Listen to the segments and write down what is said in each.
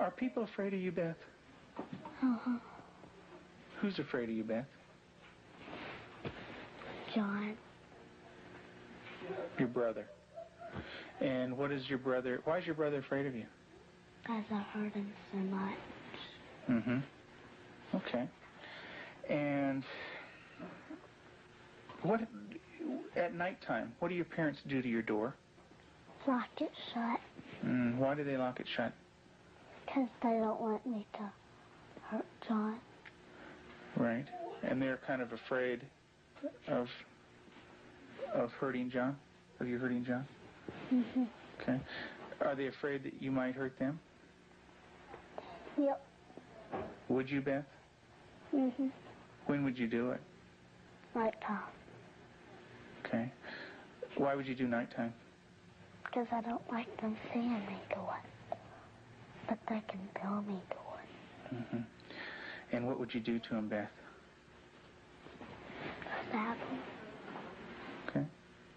Are people afraid of you, Beth? Uh-huh. Who's afraid of you, Beth? John. Your brother. And what is your brother, why is your brother afraid of you? Because I hurt him so much. Mm-hmm. Okay. And what, at nighttime, what do your parents do to your door? Lock it shut. Why do they lock it shut? Because they don't want me to hurt John. Right. And they're kind of afraid of hurting John? Of you hurting John? Mm-hmm. Okay. Are they afraid that you might hurt them? Yep. Would you, Beth? Mm-hmm. When would you do it? Nighttime. Okay. Why would you do nighttime? Because I don't like them seeing me do it. But they can feel me do it. Mm-hmm. And what would you do to them, Beth? Stab them. Okay.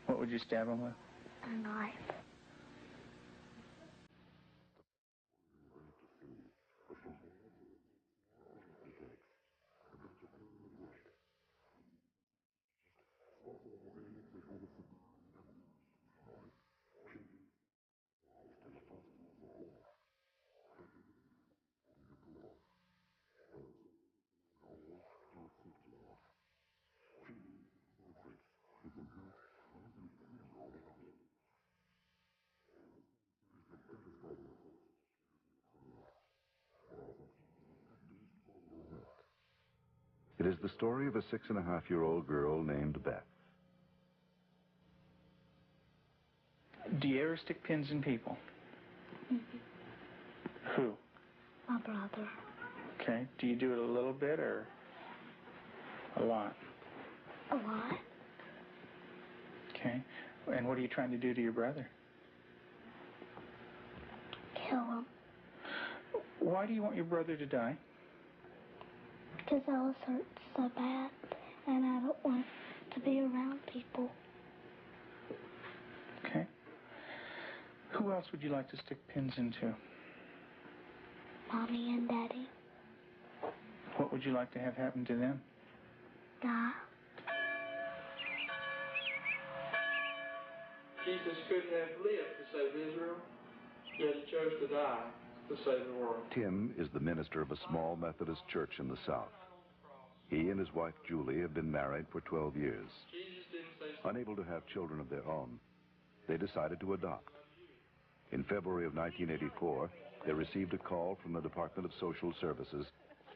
What would you stab them with? A knife. It is the story of a 6.5-year-old girl named Beth. Do you ever stick pins in people? Mm-hmm. Who? My brother. Okay. Do you do it a little bit or a lot? A lot. Okay. And what are you trying to do to your brother? Kill him. Why do you want your brother to die? Because I was hurt so bad, and I don't want to be around people. Okay. Who else would you like to stick pins into? Mommy and Daddy. What would you like to have happen to them? Die. Jesus could have lived to save Israel, yet he chose to die to save the world. Tim is the minister of a small Methodist church in the South. He and his wife Julie have been married for 12 years. Unable to have children of their own, they decided to adopt. In February of 1984, they received a call from the Department of Social Services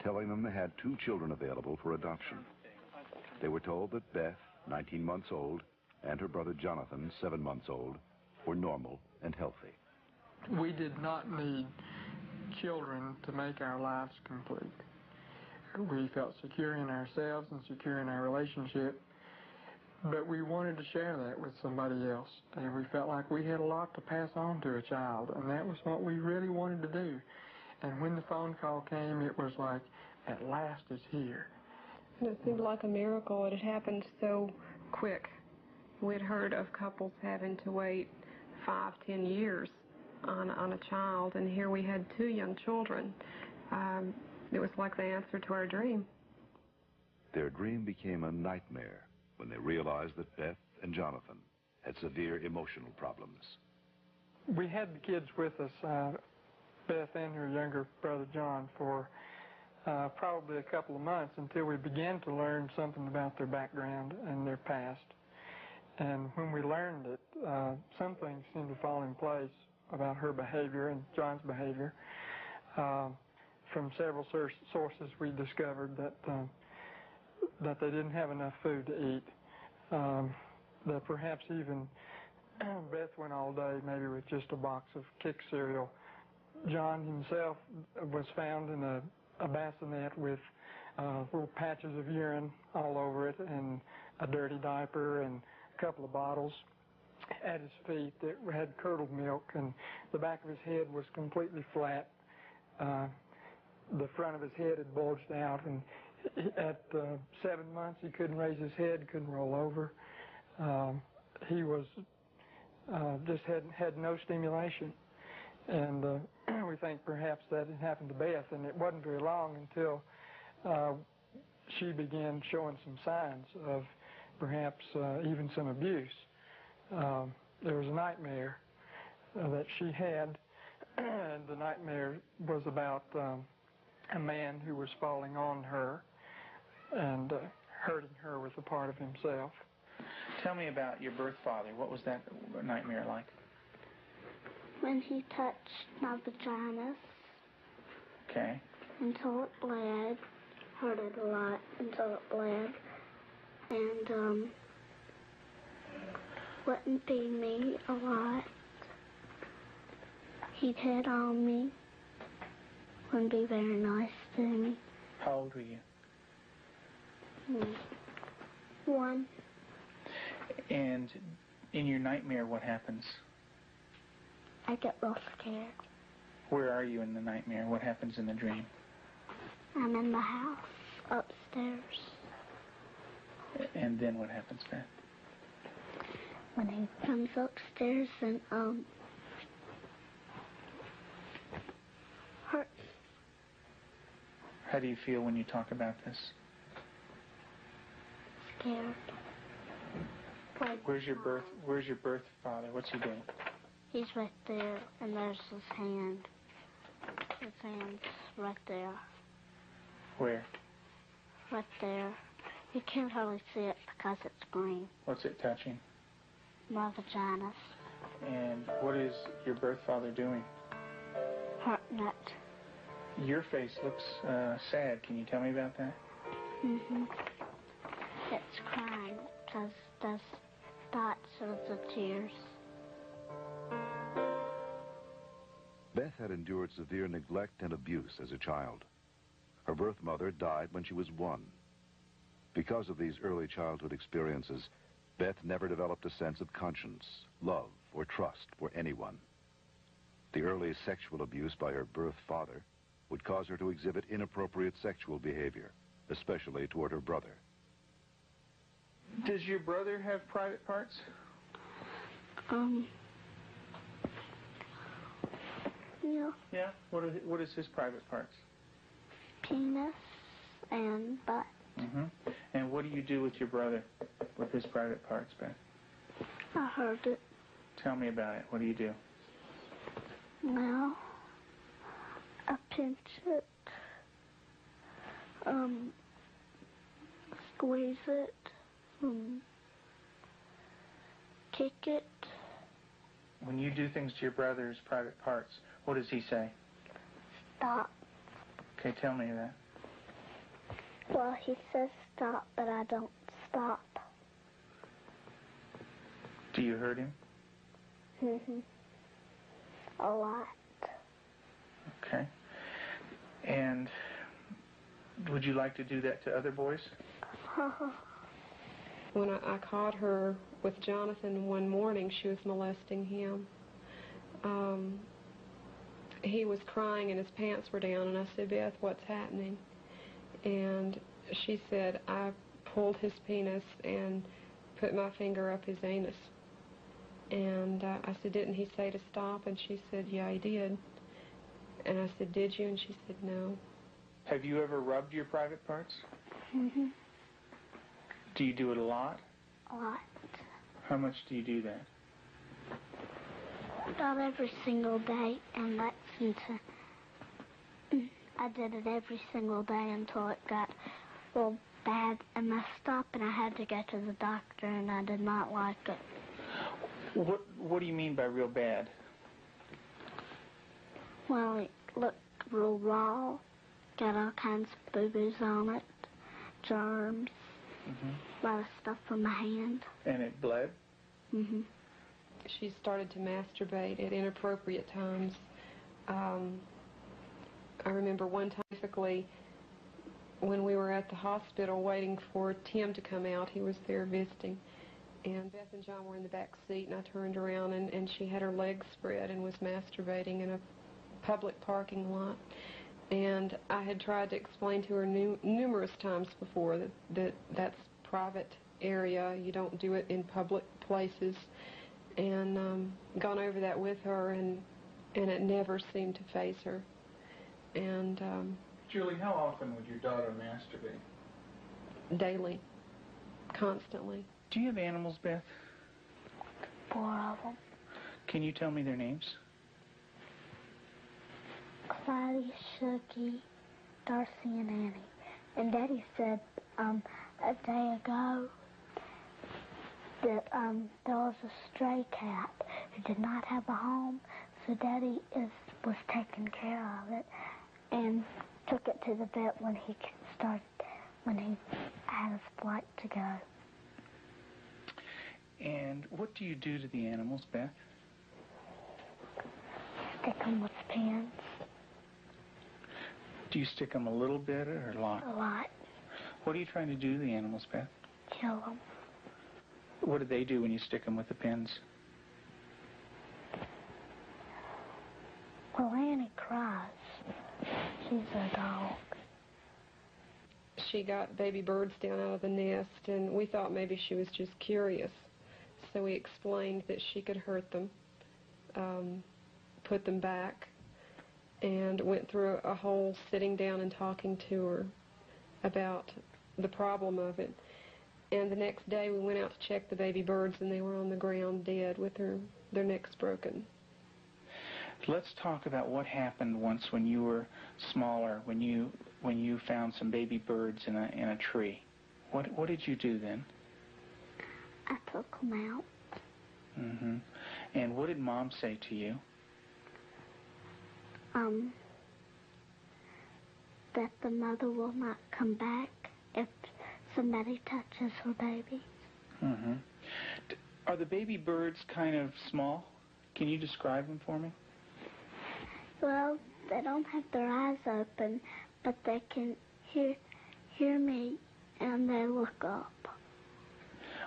telling them they had 2 children available for adoption. They were told that Beth, 19 months old, and her brother Jonathan, 7 months old, were normal and healthy. We did not need children to make our lives complete. We felt secure in ourselves and secure in our relationship, but we wanted to share that with somebody else. And we felt like we had a lot to pass on to a child, and that was what we really wanted to do. And when the phone call came, it was like, at last it's here. It seemed like a miracle. It had happened so quick. We'd heard of couples having to wait 5-10 years on a child, and here we had 2 young children. It was like the answer to our dream. Their dream became a nightmare when they realized that Beth and Jonathan had severe emotional problems. We had the kids with us, Beth and her younger brother John, for probably a couple of months until we began to learn something about their background and their past. And when we learned it, some things seemed to fall in place about her behavior and John's behavior. From several sources, we discovered that they didn't have enough food to eat. That perhaps even Beth went all day maybe with just a box of Kick cereal. John himself was found in a bassinet with little patches of urine all over it and a dirty diaper and a couple of bottles at his feet that had curdled milk, and the back of his head was completely flat. The front of his head had bulged out, and at 7 months he couldn't raise his head, couldn't roll over. He was just had no stimulation, and we think perhaps that it happened to Beth, and it wasn't very long until she began showing some signs of perhaps even some abuse. There was a nightmare that she had, and the nightmare was about a man who was falling on her and hurting her with a part of himself. Tell me about your birth father. What was that nightmare like? When he touched my vagina Okay. until it bled, hurt it a lot until it bled, and wouldn't feed me a lot. He'd hit on me, wouldn't be very nice to me. How old were you? 1. And in your nightmare, what happens? I get real scared. Where are you in the nightmare? What happens in the dream? I'm in the house, upstairs. And then what happens, Beth? When he comes upstairs and, hurts. How do you feel when you talk about this? Scared. Where's your birth father? What's he doing? He's right there, and there's his hand. His hand's right there. Where? Right there. You can't hardly see it because it's green. What's it touching? My vagina. And what is your birth father doing? Hurting it. Your face looks sad. Can you tell me about that? It's crying because there's dots of the tears. Beth had endured severe neglect and abuse as a child. Her birth mother died when she was 1. Because of these early childhood experiences, Beth never developed a sense of conscience, love, or trust for anyone. The early sexual abuse by her birth father would cause her to exhibit inappropriate sexual behavior, especially toward her brother. Does your brother have private parts? Yeah. Yeah? What is his private parts? Penis and butt. And what do you do with your brother, with his private parts, Beth? I heard it. Tell me about it. What do you do? Well, I pinch it, squeeze it, kick it. When you do things to your brother's private parts, what does he say? Stop. Okay, tell me that. Well, he says stop, but I don't stop. Do you hurt him? A lot. Okay. And would you like to do that to other boys? When I caught her with Jonathan one morning, she was molesting him. He was crying and his pants were down, and I said, Beth, what's happening? And she said, I pulled his penis and put my finger up his anus. And I said, didn't he say to stop? And she said, yeah, he did. And I said, did you? And she said, no. Have you ever rubbed your private parts? Do you do it a lot? A lot. How much do you do that? About every single day, and that's until I did it every single day until it got real bad and messed up, and I had to go to the doctor, and I did not like it. What do you mean by real bad? Well, it looked real raw, got all kinds of boo-boos on it, germs, a lot of stuff on my hand. And it bled? She started to masturbate at inappropriate times. I remember one time, specifically, when we were at the hospital waiting for Tim to come out. He was there visiting. And Beth and John were in the back seat, and I turned around, and she had her legs spread and was masturbating in a public parking lot. And I had tried to explain to her numerous times before that's private area. You don't do it in public places. And gone over that with her, and and it never seemed to faze her. And Julie, how often would your daughter masturbate? daily, constantly. Do you have animals, Beth? 4 of them. Can you tell me their names? Clyde, Shuggy, Darcy, and Annie. And Daddy said a day ago that there was a stray cat who did not have a home, so Daddy was taking care of it and took it to the vet when he had his flight to go. And what do you do to the animals, Beth? Stick them with pins. Do you stick them a little bit or a lot? A lot. What are you trying to do to the animals, Beth? Kill them. What do they do when you stick them with the pins? Well, Annie cries. She's a dog. She got baby birds down out of the nest, and we thought maybe she was just curious. So we explained that she could hurt them, put them back, and went through a whole sitting down and talking to her about the problem of it. And the next day we went out to check the baby birds, and they were on the ground dead with their necks broken. Let's talk about what happened once when you were smaller, when you found some baby birds in a tree. What did you do then? I took them out. Mm-hmm. And what did Mom say to you? That the mother will not come back if somebody touches her baby. Mm-hmm. Are the baby birds kind of small? Can you describe them for me? Well, they don't have their eyes open, but they can hear me, and they look up.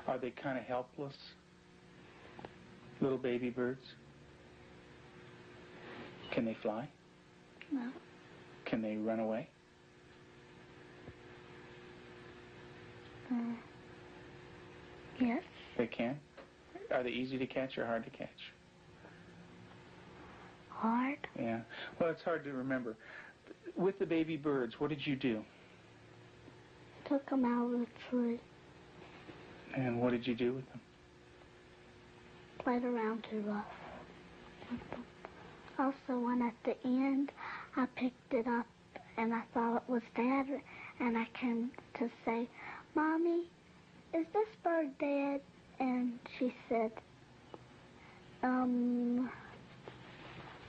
Are they kind of helpless? Little baby birds? Can they fly? No. Can they run away? Yes. They can? Are they easy to catch or hard to catch? Hard. Yeah. Well, it's hard to remember. With the baby birds, what did you do? Took them out of the tree. And what did you do with them? Played around too rough. Also, when at the end, I picked it up and I thought it was Dad, and I came to say, Mommy, is this bird dead? And she said,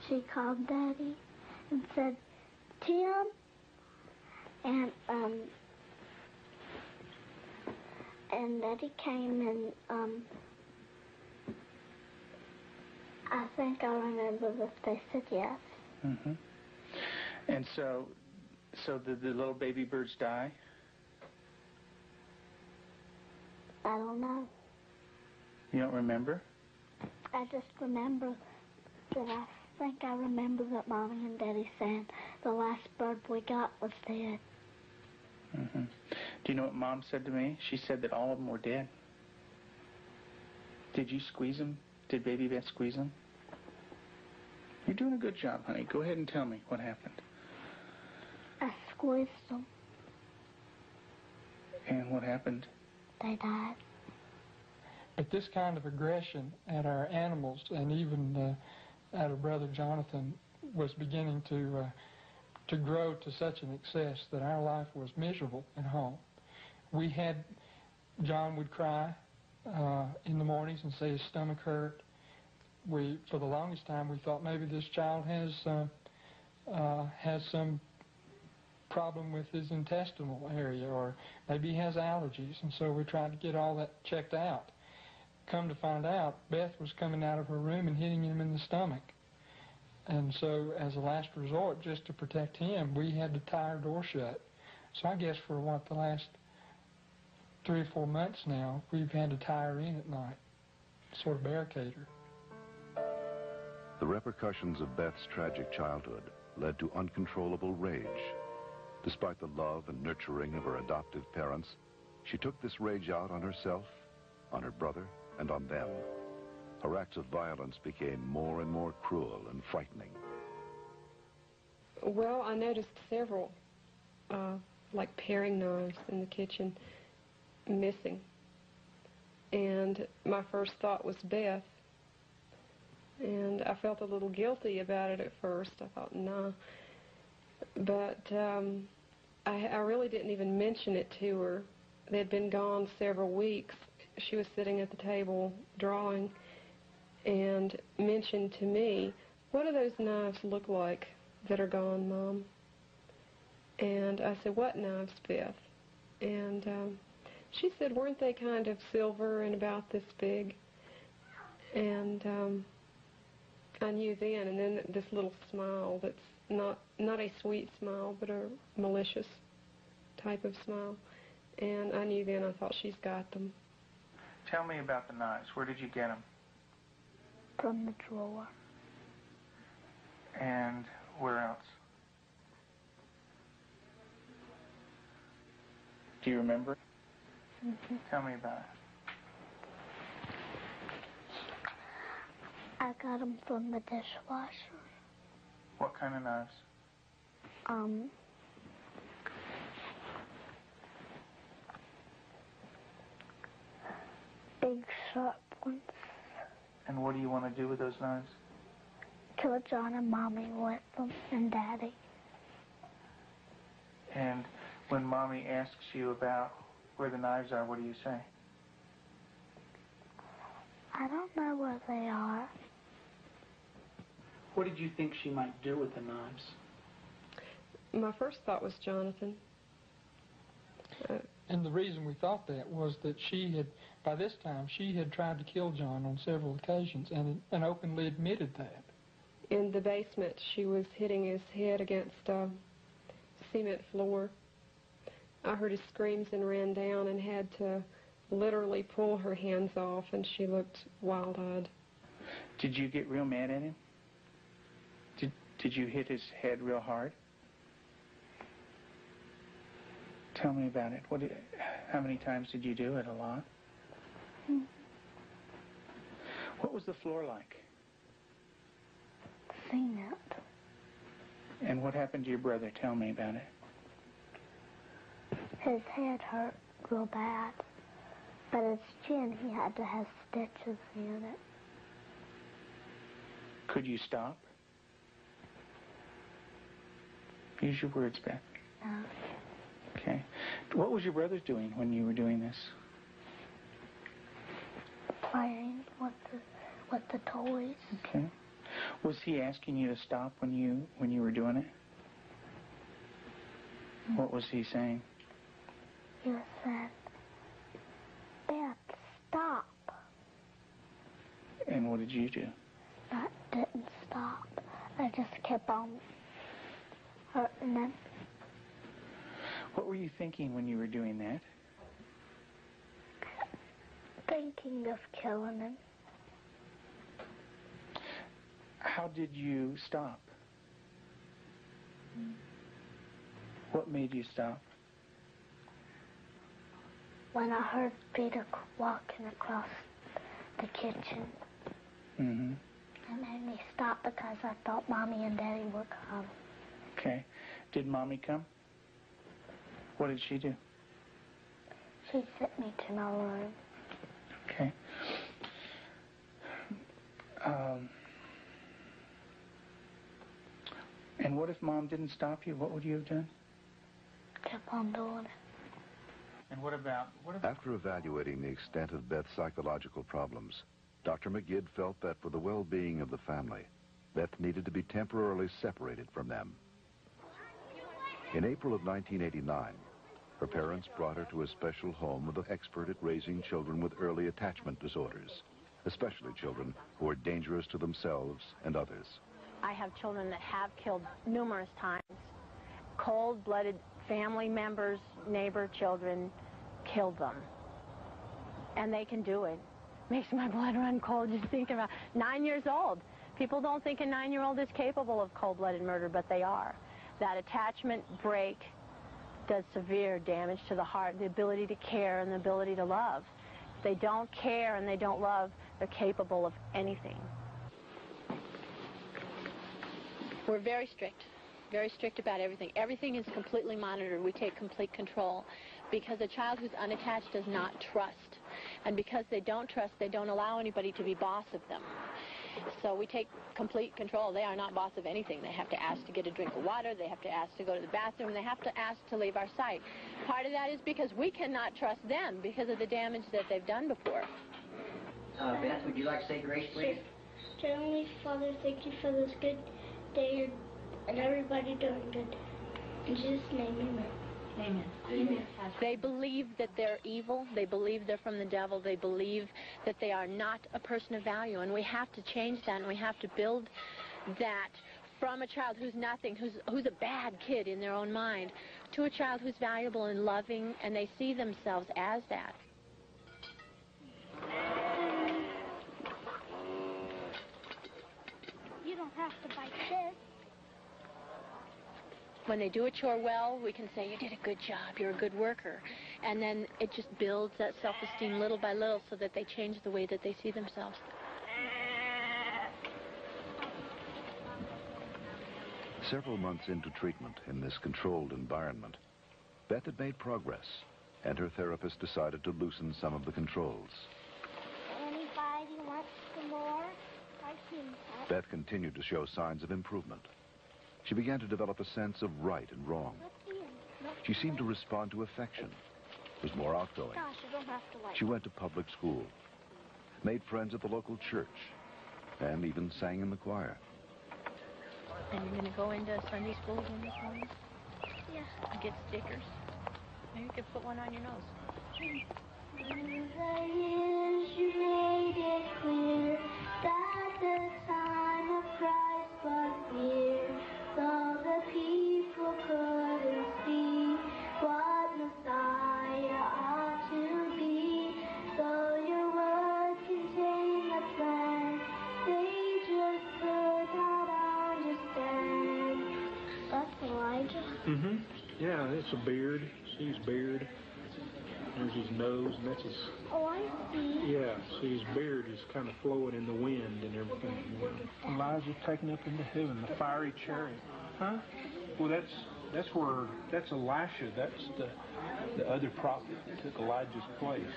she called Daddy and said, Tim, and Daddy came and, I think I remember that they said yes. Mm-hmm. And so did the little baby birds die? I don't know. You don't remember? I just remember that I remember that Mommy and Daddy said the last bird we got was dead. Mm-hmm. Do you know what Mom said to me? She said that all of them were dead. Did you squeeze them? Did Baby Beth squeeze them? You're doing a good job, honey. Go ahead and tell me what happened. I squeezed them. And what happened? They died. But this kind of aggression at our animals, and even at our brother Jonathan, was beginning to grow to such an excess that our life was miserable at home. John would cry in the mornings and say his stomach hurt. For the longest time, we thought maybe this child has some problem with his intestinal area, or maybe he has allergies, and so we tried to get all that checked out. Come to find out, Beth was coming out of her room and hitting him in the stomach. And so as a last resort, just to protect him, we had to tie our door shut. So I guess for the last 3 or 4 months now, we've had to tie her in at night, sort of barricade her. The repercussions of Beth's tragic childhood led to uncontrollable rage. Despite the love and nurturing of her adoptive parents, she took this rage out on herself, on her brother, and on them. Her acts of violence became more and more cruel and frightening. Well, I noticed several, like paring knives in the kitchen, missing. And my first thought was Beth. And I felt a little guilty about it at first. I thought, nah. But I really didn't even mention it to her. They'd been gone several weeks. She was sitting at the table drawing and mentioned to me, "What do those knives look like that are gone, Mom?" And I said, "What knives, Beth?" And she said, "Weren't they kind of silver and about this big?" And I knew then, and then this little smile that's not a sweet smile, but a malicious type of smile. And I knew then, I thought, she's got them. Tell me about the knives. Where did you get them? From the drawer. And where else? Do you remember? Mm-hmm. Tell me about it. I got them from the dishwasher. What kind of knives? Big sharp ones. And what do you want to do with those knives? Kill John and Mommy with them, and Daddy. And when Mommy asks you about where the knives are, what do you say? I don't know where they are. What did you think she might do with the knives? My first thought was Jonathan. And the reason we thought that was that by this time, she had tried to kill John on several occasions and openly admitted that. In the basement, she was hitting his head against a cement floor. I heard his screams and ran down and had to literally pull her hands off, and she looked wild-eyed. Did you get real mad at him? Did you hit his head real hard? Tell me about it. How many times did you do it? A lot? Mm. What was the floor like? Cement. And what happened to your brother? Tell me about it. His head hurt real bad, but his chin, he had to have stitches in it. Could you stop? Use your words, Beth. No. Okay. What was your brother doing when you were doing this? Playing with the toys. Okay. Was he asking you to stop when you were doing it? What was he saying? He was saying, "Beth, stop." And what did you do? I didn't stop. I just kept on hurting him. What were you thinking when you were doing that? Thinking of killing him. How did you stop? What made you stop? When I heard Peter walking across the kitchen. Mm-hmm. It made me stop because I thought Mommy and Daddy would come. Okay. Did Mommy come? What did she do? She sent me to my room. Okay. And what if Mom didn't stop you? What would you have done? Kept on doing it. And what about... After evaluating the extent of Beth's psychological problems, Dr. McGidd felt that for the well-being of the family, Beth needed to be temporarily separated from them. In April of 1989, her parents brought her to a special home with an expert at raising children with early attachment disorders, especially children who are dangerous to themselves and others. I have children that have killed numerous times. Cold-blooded family members, neighbor children killed them. And they can do it. Makes my blood run cold just thinking about 9 years old. People don't think a 9-year-old is capable of cold-blooded murder, but they are. That attachment break does severe damage to the heart, the ability to care and the ability to love. If they don't care and they don't love, They're capable of anything. We're very strict about everything. Everything is completely monitored. We take complete control because a child who's unattached does not trust. And because they don't trust, they don't allow anybody to be boss of them. So we take complete control. They are not boss of anything. They have to ask to get a drink of water. They have to ask to go to the bathroom. They have to ask to leave our sight. Part of that is because we cannot trust them because of the damage that they've done before. Beth, would you like to say grace, please? Dear Heavenly Father, thank you for this good day and everybody doing good. In Jesus' name, amen. Amen. Amen. They believe that they're evil. They believe they're from the devil. They believe that they are not a person of value. And we have to change that, and we have to build that from a child who's nothing, who's a bad kid in their own mind, to a child who's valuable and loving, and they see themselves as that. You don't have to bite this. When they do a chore well, we can say, you did a good job, you're a good worker. And then it just builds that self-esteem little by little so that they change the way that they see themselves. Several months into treatment in this controlled environment, Beth had made progress, and her therapist decided to loosen some of the controls. Anybody wants some more? I can. Beth continued to show signs of improvement. She began to develop a sense of right and wrong. She seemed to respond to affection, was more outgoing. Gosh, you don't have to like. She went to public school, made friends at the local church, and even sang in the choir. And you're going to go into Sunday school again this morning? Yeah. And get stickers? Maybe you could put one on your nose. Through the years you made it clear that the time of Christ was near. Though the people couldn't see what Messiah ought to be, though your word contained a plan, they just could not understand. That's Elijah. Mm-hmm. Yeah, it's a beard. See his beard. There's his nose, and that's his... Oh, I see. Yeah, see his beard is kind of flowing in the wind and everything. Elijah taken up into heaven, the fiery chariot. Huh? Well, that's Elisha. That's the other prophet that took Elijah's place.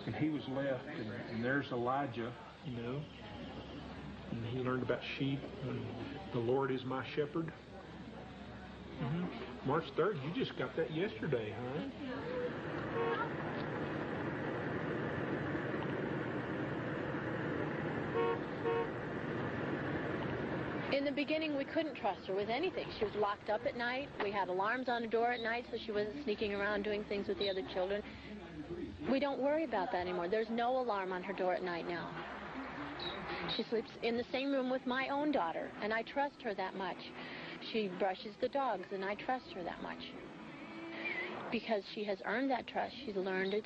And he was left, and there's Elijah, you know. And he learned about sheep, and the Lord is my shepherd. Mm-hmm. March 3rd, you just got that yesterday, huh? In the beginning, we couldn't trust her with anything. She was locked up at night. We had alarms on the door at night, so she wasn't sneaking around doing things with the other children. We don't worry about that anymore. There's no alarm on her door at night now. She sleeps in the same room with my own daughter, and I trust her that much. She brushes the dogs, and I trust her that much. Because she has earned that trust. She's learned it.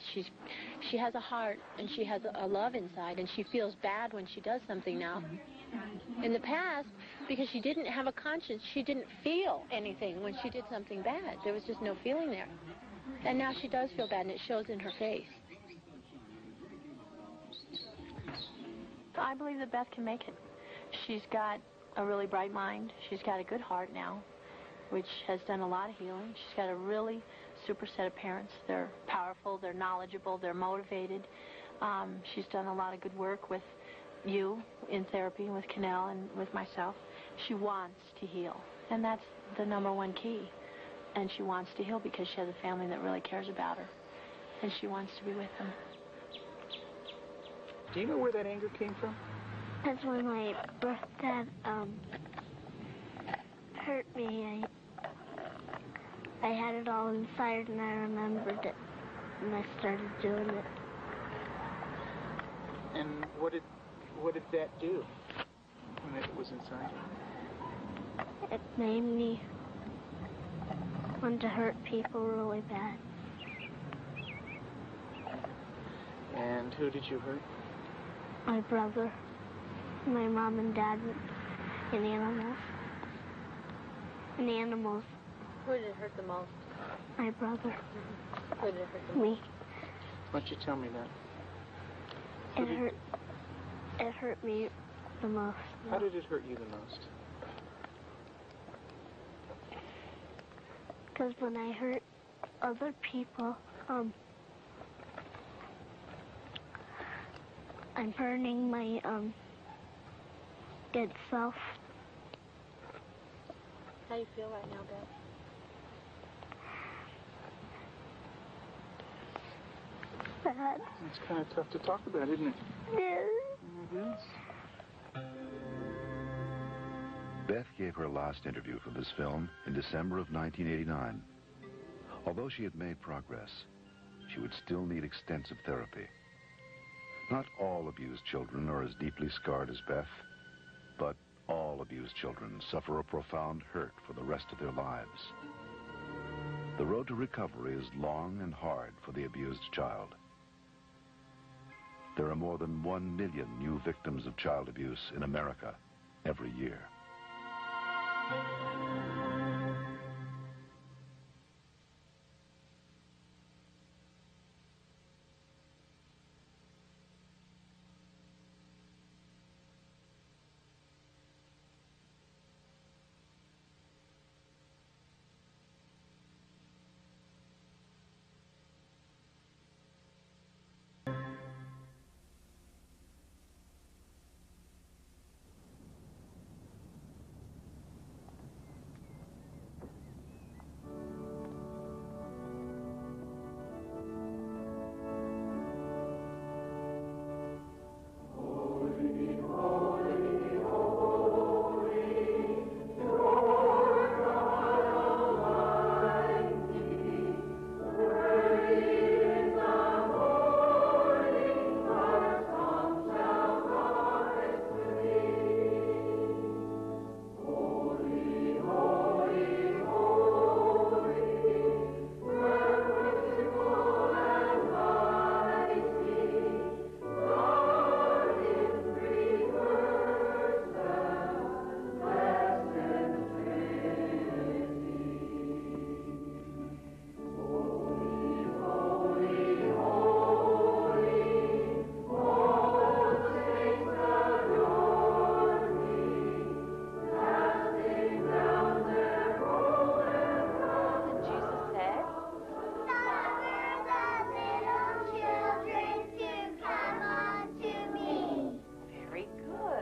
She has a heart, and she has a love inside, and she feels bad when she does something now. In the past, because she didn't have a conscience, she didn't feel anything when she did something bad. There was just no feeling there. And now she does feel bad, and it shows in her face. I believe that Beth can make it. She's got a really bright mind. She's got a good heart now, which has done a lot of healing. She's got a really super set of parents. They're powerful, they're knowledgeable, they're motivated. She's done a lot of good work with you in therapy, with Cannell and with myself. She wants to heal, and that's the number one key. And she wants to heal because she has a family that really cares about her, and she wants to be with them. Do you know where that anger came from? That's when my birth dad hurt me. I had it all inside, and I remembered it, and I started doing it. And what did that do when it was inside? It made me want to hurt people really bad. And who did you hurt? My brother, my mom and dad, and animals. And animals. Who did it hurt the most? My brother. Who did it hurt the most? Me. Why don't you tell me that? It hurt. It hurt me the most. How did it hurt you the most? Because when I hurt other people, I'm hurting my good self. How do you feel right now, Beth? Bad. It's kind of tough to talk about, isn't it? Yes. Mm-hmm. Beth gave her last interview for this film in December of 1989. Although she had made progress, she would still need extensive therapy. Not all abused children are as deeply scarred as Beth, but all abused children suffer a profound hurt for the rest of their lives. The road to recovery is long and hard for the abused child. There are more than 1 million new victims of child abuse in America every year.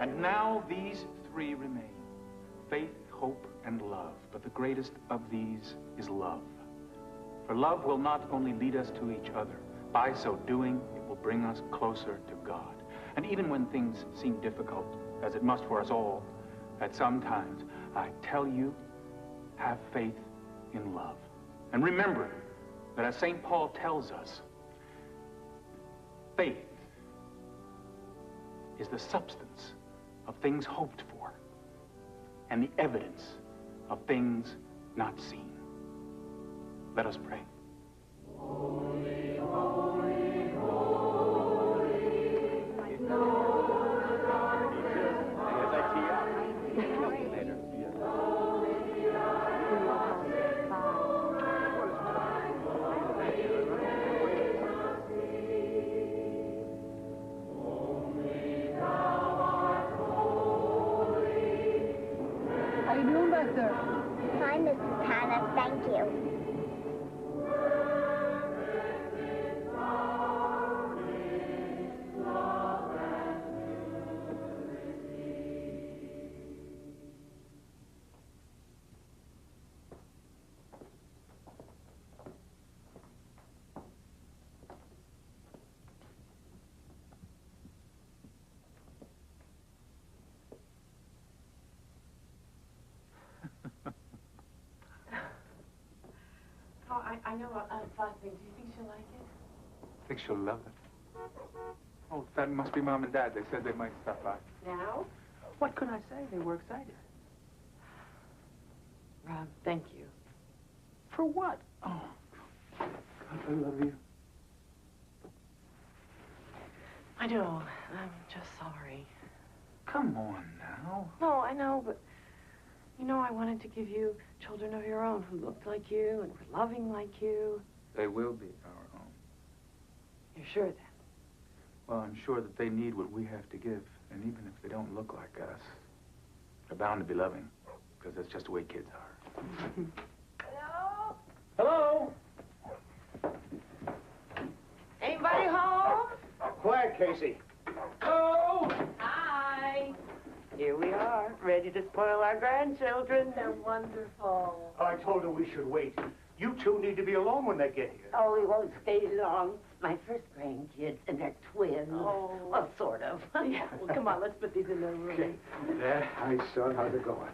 And now these three remain: faith, hope, and love. But the greatest of these is love. For love will not only lead us to each other, by so doing, it will bring us closer to God. And even when things seem difficult, as it must for us all, at some times, I tell you, have faith in love. And remember that as St. Paul tells us, faith is the substance of things hoped for and the evidence of things not seen. Let us pray. Holy, holy, holy, How you doing back there? Hi, Mrs. Hannah. Thank you. I know a fun thing. Do you think she'll like it? I think she'll love it. Oh, that must be Mom and Dad. They said they might stop by. Now? What could I say? They were excited. Rob, thank you. For what? Oh, God, I love you. I know. I'm just sorry. Come on now. No, I know, but you know, I wanted to give you children of your own who looked like you and were loving like you. They will be our own. You're sure of that? Well, I'm sure that they need what we have to give. And even if they don't look like us, they're bound to be loving, because that's just the way kids are. Hello? Hello? Anybody home? Quiet, Casey. Oh! Hi. Here we are, ready to spoil our grandchildren. They're wonderful. I told her we should wait. You two need to be alone when they get here. Oh, we won't stay long. My first grandkids, and they're twins. Oh. Well, sort of. Yeah. Well, come on, let's put these in their room. Okay. Dad, hi, son. How's it going?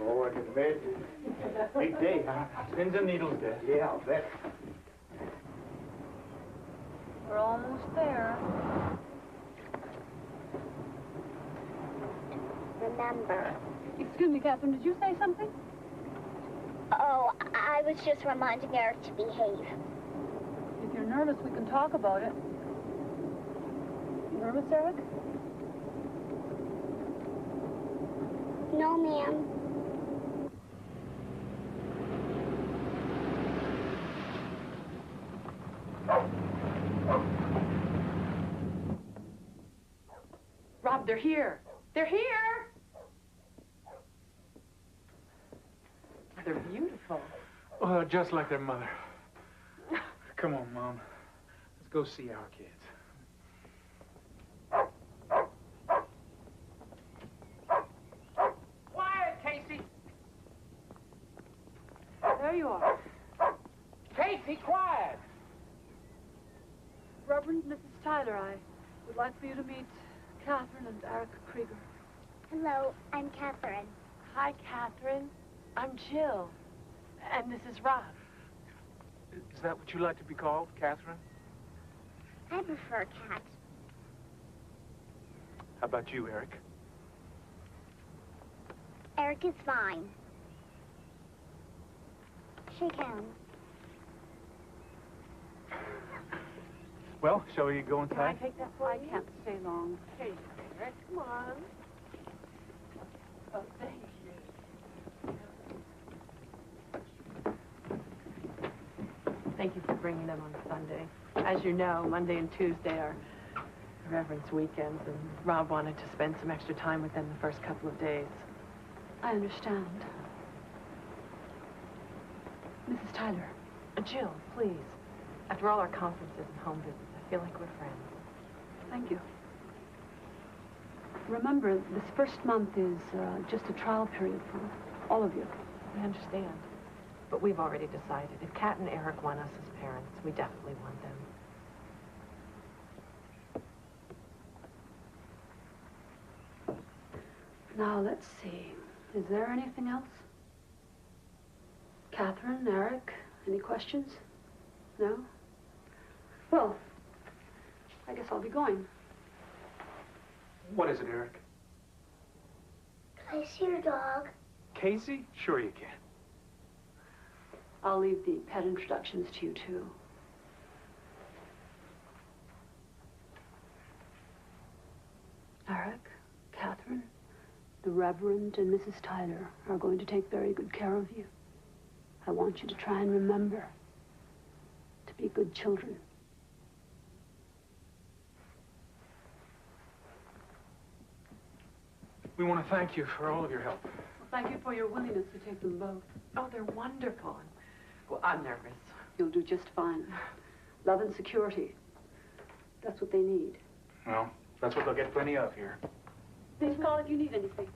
Oh, I can imagine. Big day, huh? Pins and needles, Dad. Yeah, I'll bet. We're almost there. Remember. Excuse me, Catherine, did you say something? Oh, I was just reminding Eric to behave. If you're nervous, we can talk about it. You nervous, Eric? No, ma'am. Rob, they're here. They're here. They're beautiful. Oh, just like their mother. Come on, Mom. Let's go see our kids. Quiet, Casey. There you are. Casey, quiet. Reverend Mrs. Tyler, I would like for you to meet Catherine and Eric Krieger. Hello, I'm Catherine. Hi, Catherine. I'm Jill. And this is Rob. Is that what you like to be called, Catherine? I prefer Cat. How about you, Eric? Eric is fine. Shake hands. Well, shall we go Can I inside? take that for you? I can't stay long. Okay, Eric, come on. Oh, thank you. Thank you for bringing them on Sunday. As you know, Monday and Tuesday are Reverend's weekends, and Rob wanted to spend some extra time with them the first couple of days. I understand. Mrs. Tyler. Jill, please. After all our conferences and home visits, I feel like we're friends. Thank you. Remember, this first month is just a trial period for all of you. We understand. But we've already decided. If Kat and Eric want us as parents, we definitely want them. Now, let's see. Is there anything else? Catherine, Eric, any questions? No? Well, I guess I'll be going. What is it, Eric? Can I see your dog? Casey? Sure you can. I'll leave the pet introductions to you, too. Eric, Catherine, the Reverend and Mrs. Tyler are going to take very good care of you. I want you to try and remember to be good children. We want to thank you for all of your help. Well, thank you for your willingness to take them both. Oh, they're wonderful. Well, I'm nervous. You'll do just fine. Love and security. That's what they need. Well, that's what they'll get plenty of here. Please call if you need anything.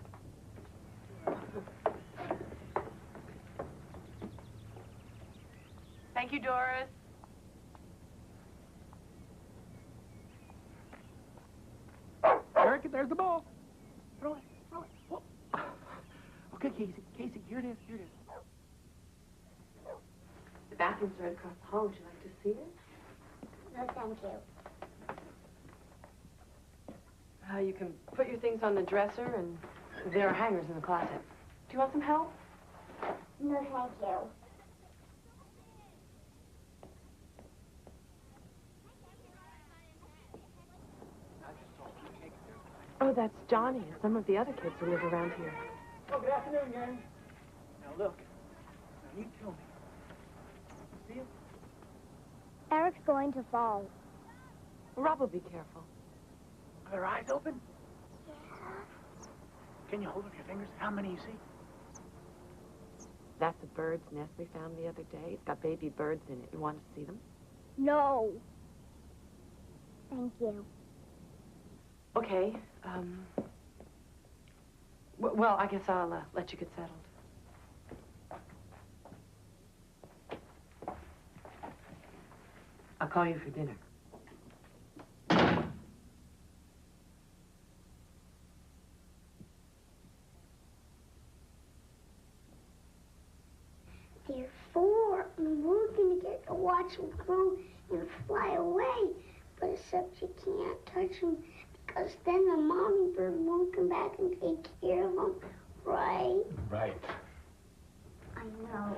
Thank you, Doris. Eric, there's the ball. Throw it, throw it. Whoa. Okay, Casey, here it is, here it is. The bathroom's right across the hall. Would you like to see it? No, thank you. You can put your things on the dresser, and there are hangers in the closet. Do you want some help? No, thank you. Oh, that's Johnny and some of the other kids who live around here. Oh, good afternoon, gang. Now, look. Now, you tell me. See it? Eric's going to fall. Rob will be careful. Are their eyes open? Can you hold up your fingers? How many you see? That's a bird's nest we found the other day. It's got baby birds in it. You want to see them? No. Thank you. Okay. Well, I guess I'll let you get settled. I'll call you for dinner. They're 4, and we're gonna get to watch them grow and fly away. But except you can't touch them because then the mommy bird won't come back and take care of them, right? Right. I know.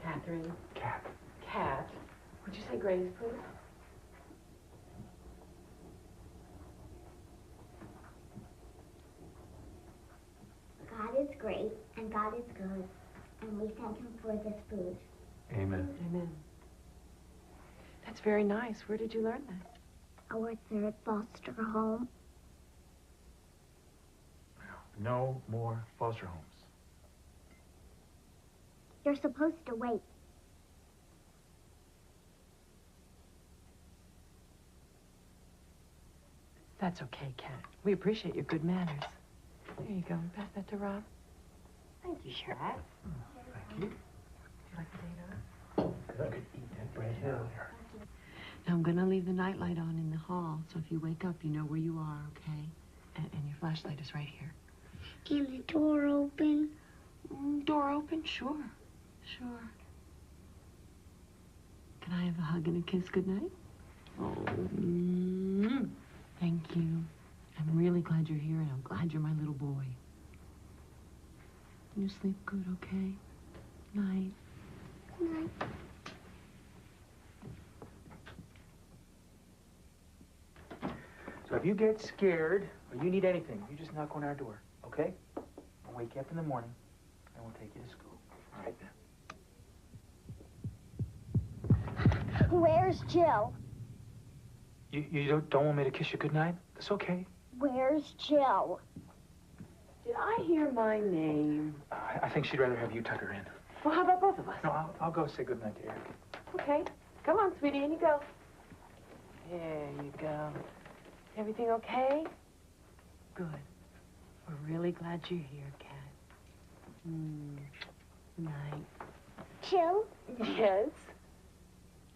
Catherine. Cat. Cat. Would you say grace, please? God is great, and God is good, and we thank him for this food. Amen. Amen. That's very nice. Where did you learn that? I worked there at foster home. No more foster homes. You're supposed to wait. That's okay, Cat. We appreciate your good manners. There you go. Pass that to Rob. Thank you, Cat. Thank you. Would you like to eat I could eat that bread here. Now, I'm going to leave the nightlight on in the hall, so if you wake up, you know where you are, okay? And your flashlight is right here. Can the door open? Door open? Sure. Sure. Can I have a hug and a kiss goodnight? Oh, thank you. I'm really glad you're here, and I'm glad you're my little boy. You sleep good, okay? Night. Good night. So if you get scared or you need anything, you just knock on our door, okay? I'll wake you up in the morning, and we'll take you to school. All right, then. Where's Jill? You don't want me to kiss you goodnight? That's okay. Where's Jill? Did I hear my name? I think she'd rather have you tuck her in. Well, how about both of us? No, I'll go say goodnight to Eric. Okay. Come on, sweetie, in you go. There you go. Everything okay? Good. We're really glad you're here, Cat. Night. Jill? Yes?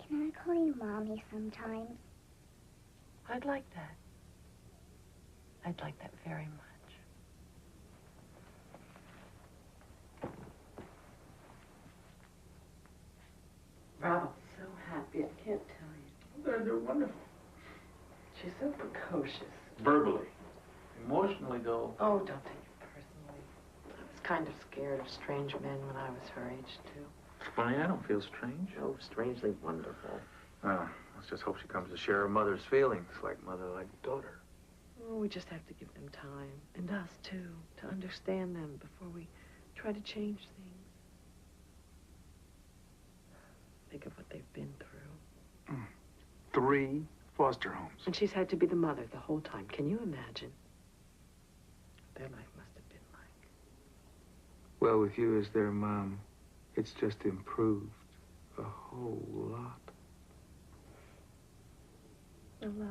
Can I call you Mommy sometimes? I'd like that. I'd like that very much. Robin's so happy, I can't tell you. They're wonderful. She's so precocious. Verbally. Emotionally, though. Oh, don't take it personally. I was kind of scared of strange men when I was her age, too. Funny, I don't feel strange. Oh, strangely wonderful. Well, let's just hope she comes to share her mother's feelings, like mother, like daughter. Oh, we just have to give them time, and us, too, to understand them before we try to change things. Think of what they've been through. 3 foster homes. And she's had to be the mother the whole time. Can you imagine? Their life must have been like. Well, with you as their mom, it's just improved a whole lot. I love you.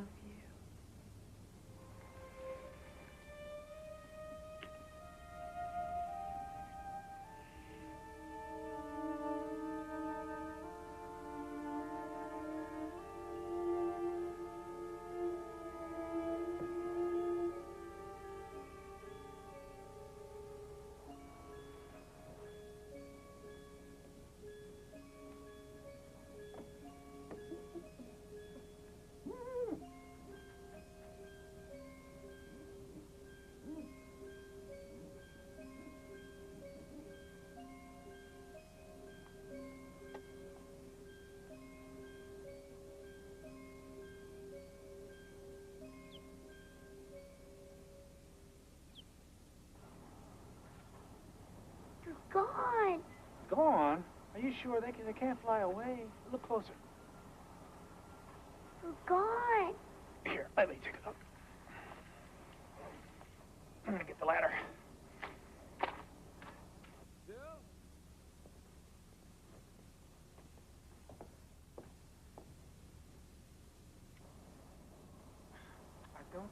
Gone. Gone? Are you sure they can't fly away? Look closer. Gone. Here, let me take it up. I'm gonna get the ladder. I don't.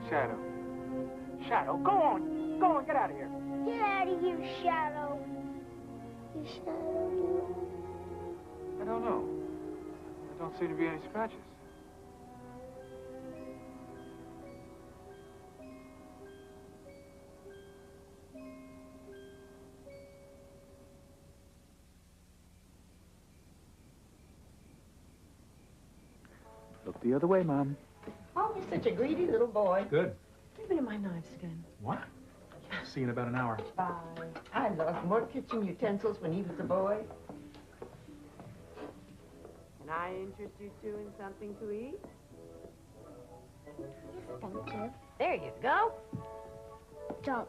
Shadow. Shadow, go on. Go on, get out of here. Get out of here, Shadow. You Shadow do? I don't know. There don't seem to be any scratches. Look the other way, Mom. Oh, you're such a greedy little boy. Good. Give me my knives again. What? See you in about an hour. Bye. I lost more kitchen utensils when he was a boy. Can I interest you two in something to eat? Yes, thank you. There you go. Don't.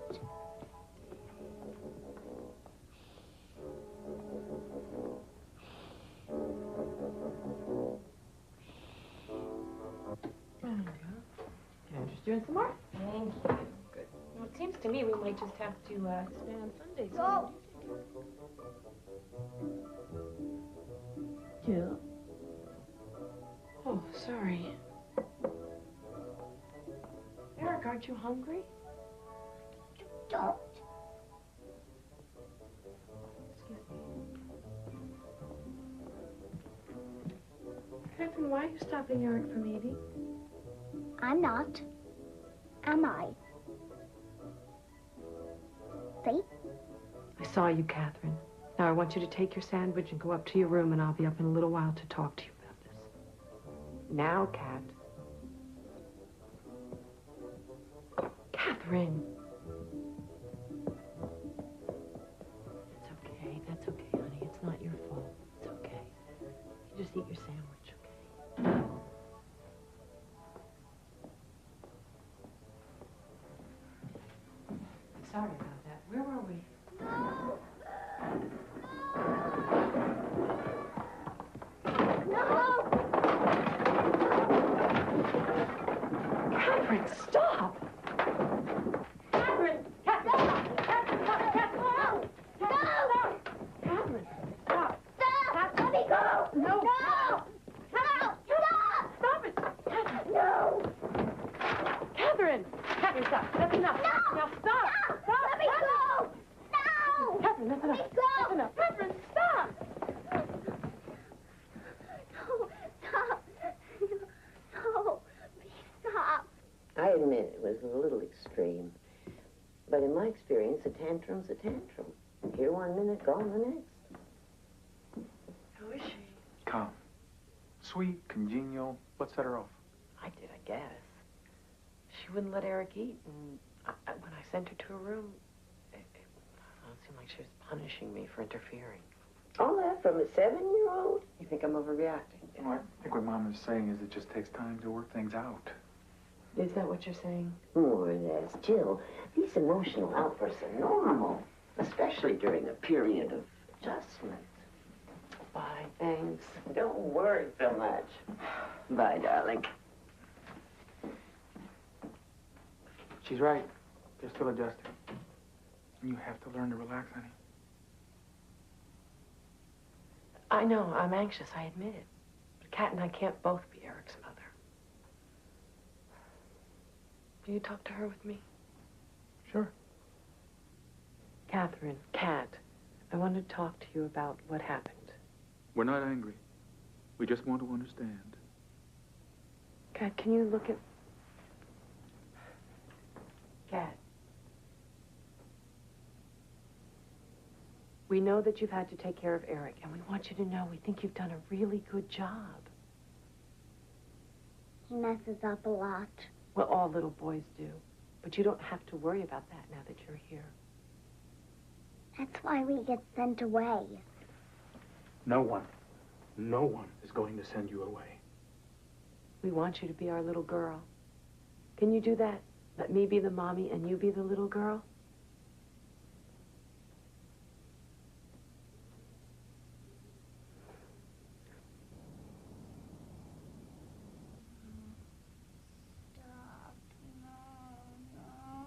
There you go. Can I interest you in some more? Thank you. Good. Well, it seems to me we might just have to stay on Sundays. Go. Jill? Oh, sorry. Eric, aren't you hungry? Don't. Excuse me. Catherine, why are you stopping Eric from eating? I'm not. Am I? See? I saw you, Catherine. Now I want you to take your sandwich and go up to your room, and I'll be up in a little while to talk to you about this. Now, Cat. Catherine. It's okay. That's okay, honey. It's not your fault. It's okay. You just eat your sandwich, okay? Sorry about that. Where were we? Catherine, stop! Catherine! Catherine! Catherine! Catherine! No! Catherine, stop! Stop! Let me go! No! No! No! Stop! Stop it! Catherine! No! Catherine! Catherine, stop! That's enough! No! Now stop! Stop! Let me go! No! Catherine, that's enough! Let me go! That's enough! Catherine, stop! No! Stop! No! Please stop! I admit it was a little extreme. But in my experience, a tantrum's a tantrum. Here one minute, gone the next. Who is she? Calm. Sweet, congenial. What set her off? I did, I guess. She wouldn't let Eric eat, and when I sent her to her room, it seemed like she was punishing me for interfering. All that from a 7-year-old? You think I'm overreacting? Well, I think what Mom is saying is it just takes time to work things out. Is that what you're saying? More or less. Jill, these emotional outbursts are normal, especially during a period of adjustment. Bye. Thanks. Don't worry so much. Bye, darling. She's right. They're still adjusting. You have to learn to relax, honey. I know, I'm anxious, I admit it. But Kat and I can't both be Eric's mother. Will you talk to her with me? Sure. Catherine, Kat, I want to talk to you about what happened. We're not angry. We just want to understand. Kat, can you look at... Kat. We know that you've had to take care of Eric, and we want you to know we think you've done a really good job. He messes up a lot. Well, all little boys do. But you don't have to worry about that now that you're here. That's why we get sent away. No one is going to send you away. We want you to be our little girl. Can you do that? Let me be the mommy and you be the little girl? Stop.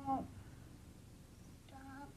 No. Stop.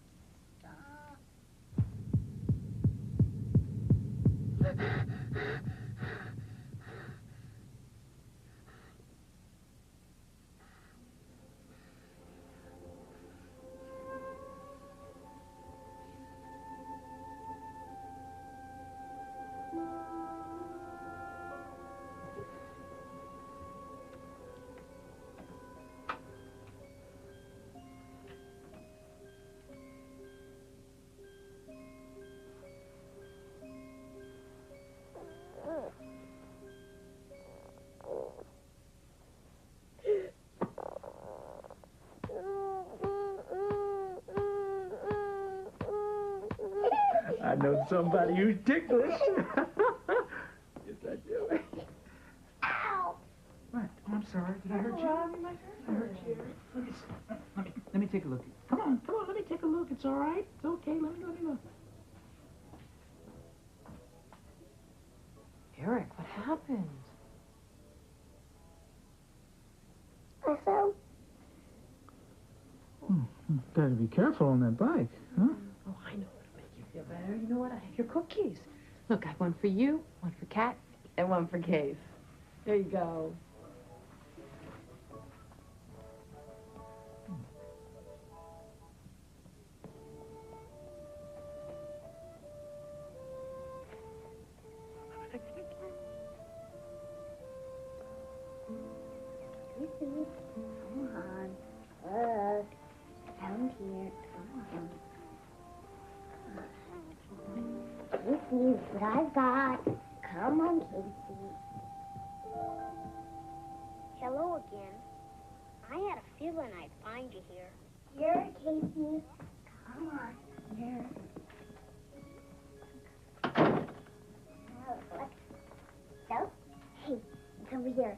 I know somebody who's ticklish. Yes, I do. Ow! What? Oh, I'm sorry. Did I hurt you? I hurt you. Let me take a look. Come on, let me take a look. It's all right. It's okay. Let me look. Eric, what happened? I fell. Gotta be careful on that bike, huh? Oh, I know what'll make you feel better. You know what? I have your cookies. Look, I have one for you, one for Kat, and one for Case. There you go. Come on. Down here. Come on. Casey, what I've got. Come on, Casey. Hello again. I had a feeling I'd find you here. Here, Casey. Come on. Here. What? So? Hey, it's over here.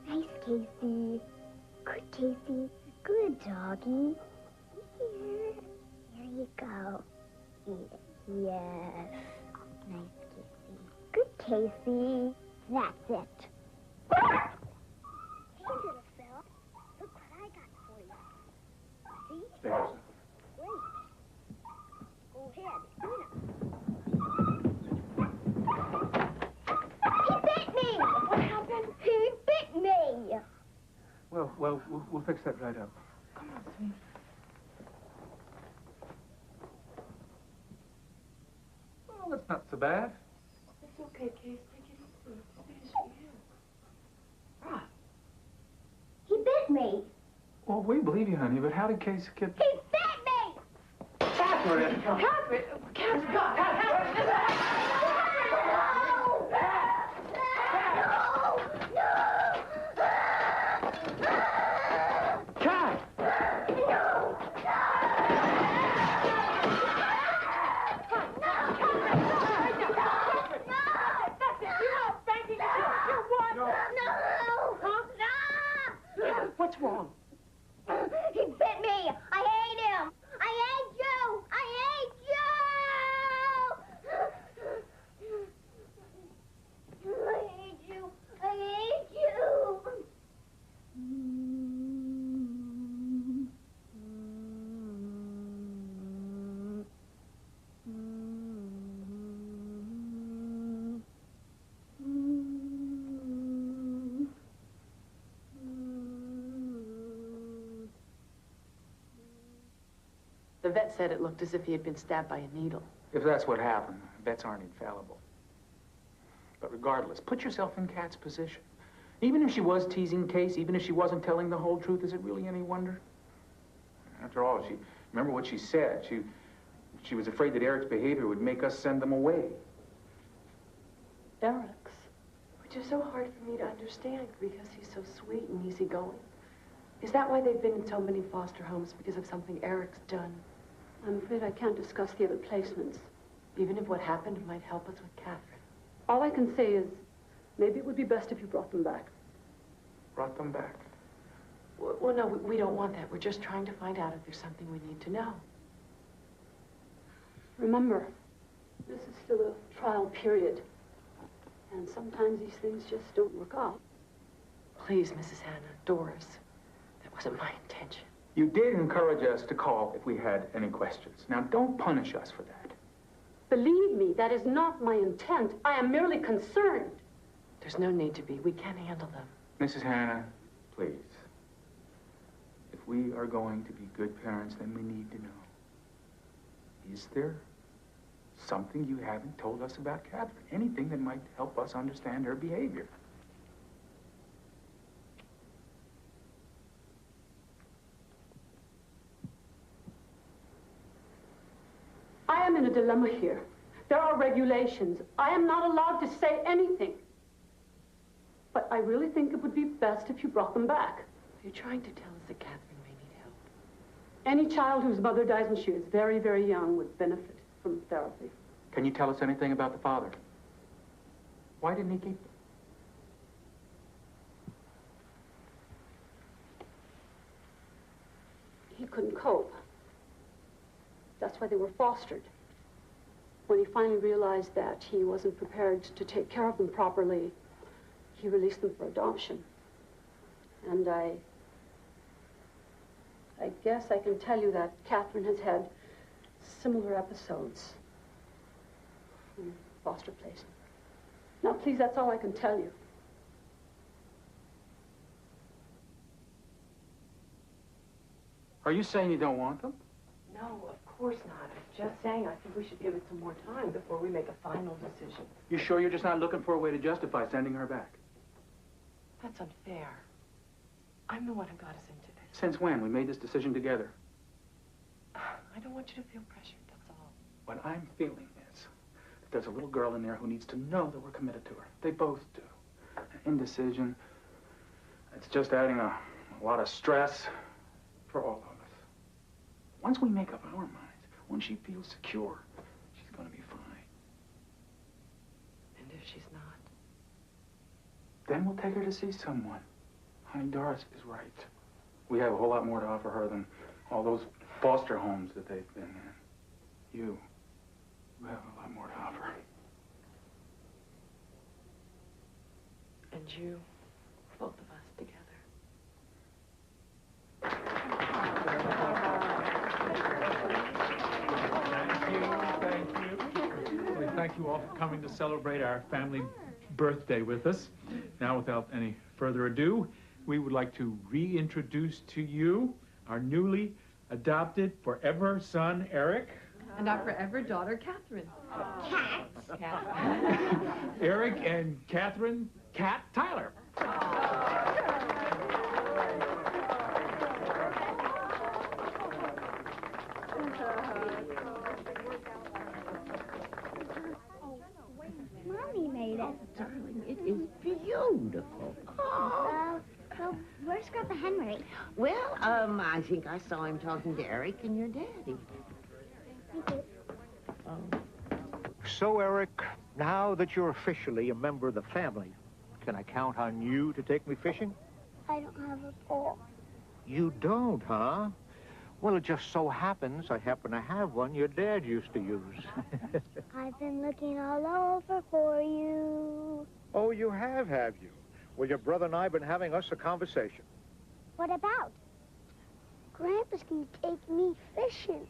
Nice, Casey. Good, Casey. Good, doggy. Here you go. Eat it. Yes. Nice, Casey. Good, Casey. That's it. Hey, little fella. Look what I got for you. See? Stairs. Great. Go ahead. Eat 'em. He bit me! What happened? He bit me! Well, we'll fix that right up. Come on, sweetie. Well, that's not so bad. It's okay, Case. Take it easy. As sweet as you can. Right. He bit me. Well, we believe you, honey, but how did Case get... He bit me! Catherine! What's wrong? He bit me! I hate him! I hate you! I hate you! I hate you! I hate you! The vet said it looked as if he had been stabbed by a needle. If that's what happened, vets aren't infallible. But regardless, put yourself in Kat's position. Even if she was teasing Case, even if she wasn't telling the whole truth, is it really any wonder? After all, she Remember what she said. She was afraid that Eric's behavior would make us send them away. Eric's? Which is so hard for me to understand because he's so sweet and easygoing. Is that why they've been in so many foster homes, because of something Eric's done? I'm afraid I can't discuss the other placements. Even if what happened might help us with Catherine. All I can say is, maybe it would be best if you brought them back. Brought them back? Well, no, we don't want that. We're just trying to find out if there's something we need to know. Remember, this is still a trial period. And sometimes these things just don't work out. Please, Mrs. Hannah, Doris, that wasn't my intention. You did encourage us to call if we had any questions. Now, don't punish us for that. Believe me, that is not my intent. I am merely concerned. There's no need to be. We can handle them. Mrs. Hannah, please. If we are going to be good parents, then we need to know. Is there something you haven't told us about Catherine? Anything that might help us understand her behavior? I am in a dilemma here. There are regulations. I am not allowed to say anything. But I really think it would be best if you brought them back. You're trying to tell us that Catherine may need help. Any child whose mother dies when she is very, very young would benefit from therapy. Can you tell us anything about the father? Why didn't he keep them? He couldn't cope. That's why they were fostered. When he finally realized that he wasn't prepared to take care of them properly, he released them for adoption. And I guess I can tell you that Catherine has had similar episodes in foster placement. Now, please, that's all I can tell you. Are you saying you don't want them? No, of course not. I'm just saying I think we should give it some more time before we make a final decision. You sure you're just not looking for a way to justify sending her back? That's unfair. I'm the one who got us into this. Since when? We made this decision together. I don't want you to feel pressured, that's all. What I'm feeling is that there's a little girl in there who needs to know that we're committed to her. They both do. Indecision, it's just adding a lot of stress for all of us. Once we make up our minds, when she feels secure, she's going to be fine. And if she's not? Then we'll take her to see someone. Honey, Doris is right. We have a whole lot more to offer her than all those foster homes that they've been in. You have a lot more to offer. And you, both of us together. Thank you all for coming to celebrate our family birthday with us. Now, without any further ado, we would like to reintroduce to you our newly adopted forever son, Eric. And our forever daughter, Catherine. Cat. Eric and Catherine Cat Tyler. Mommy made it. Darling, it is beautiful. So where's Grandpa Henry? Well, I think I saw him talking to Eric and your daddy. So, Eric, now that you're officially a member of the family, can I count on you to take me fishing? I don't have a pole. You don't, huh? Well, it just so happens I happen to have one your dad used to use. I've been looking all over for you. Oh, you have you? Well, your brother and I have been having us a conversation. What about? Grandpa's gonna take me fishing.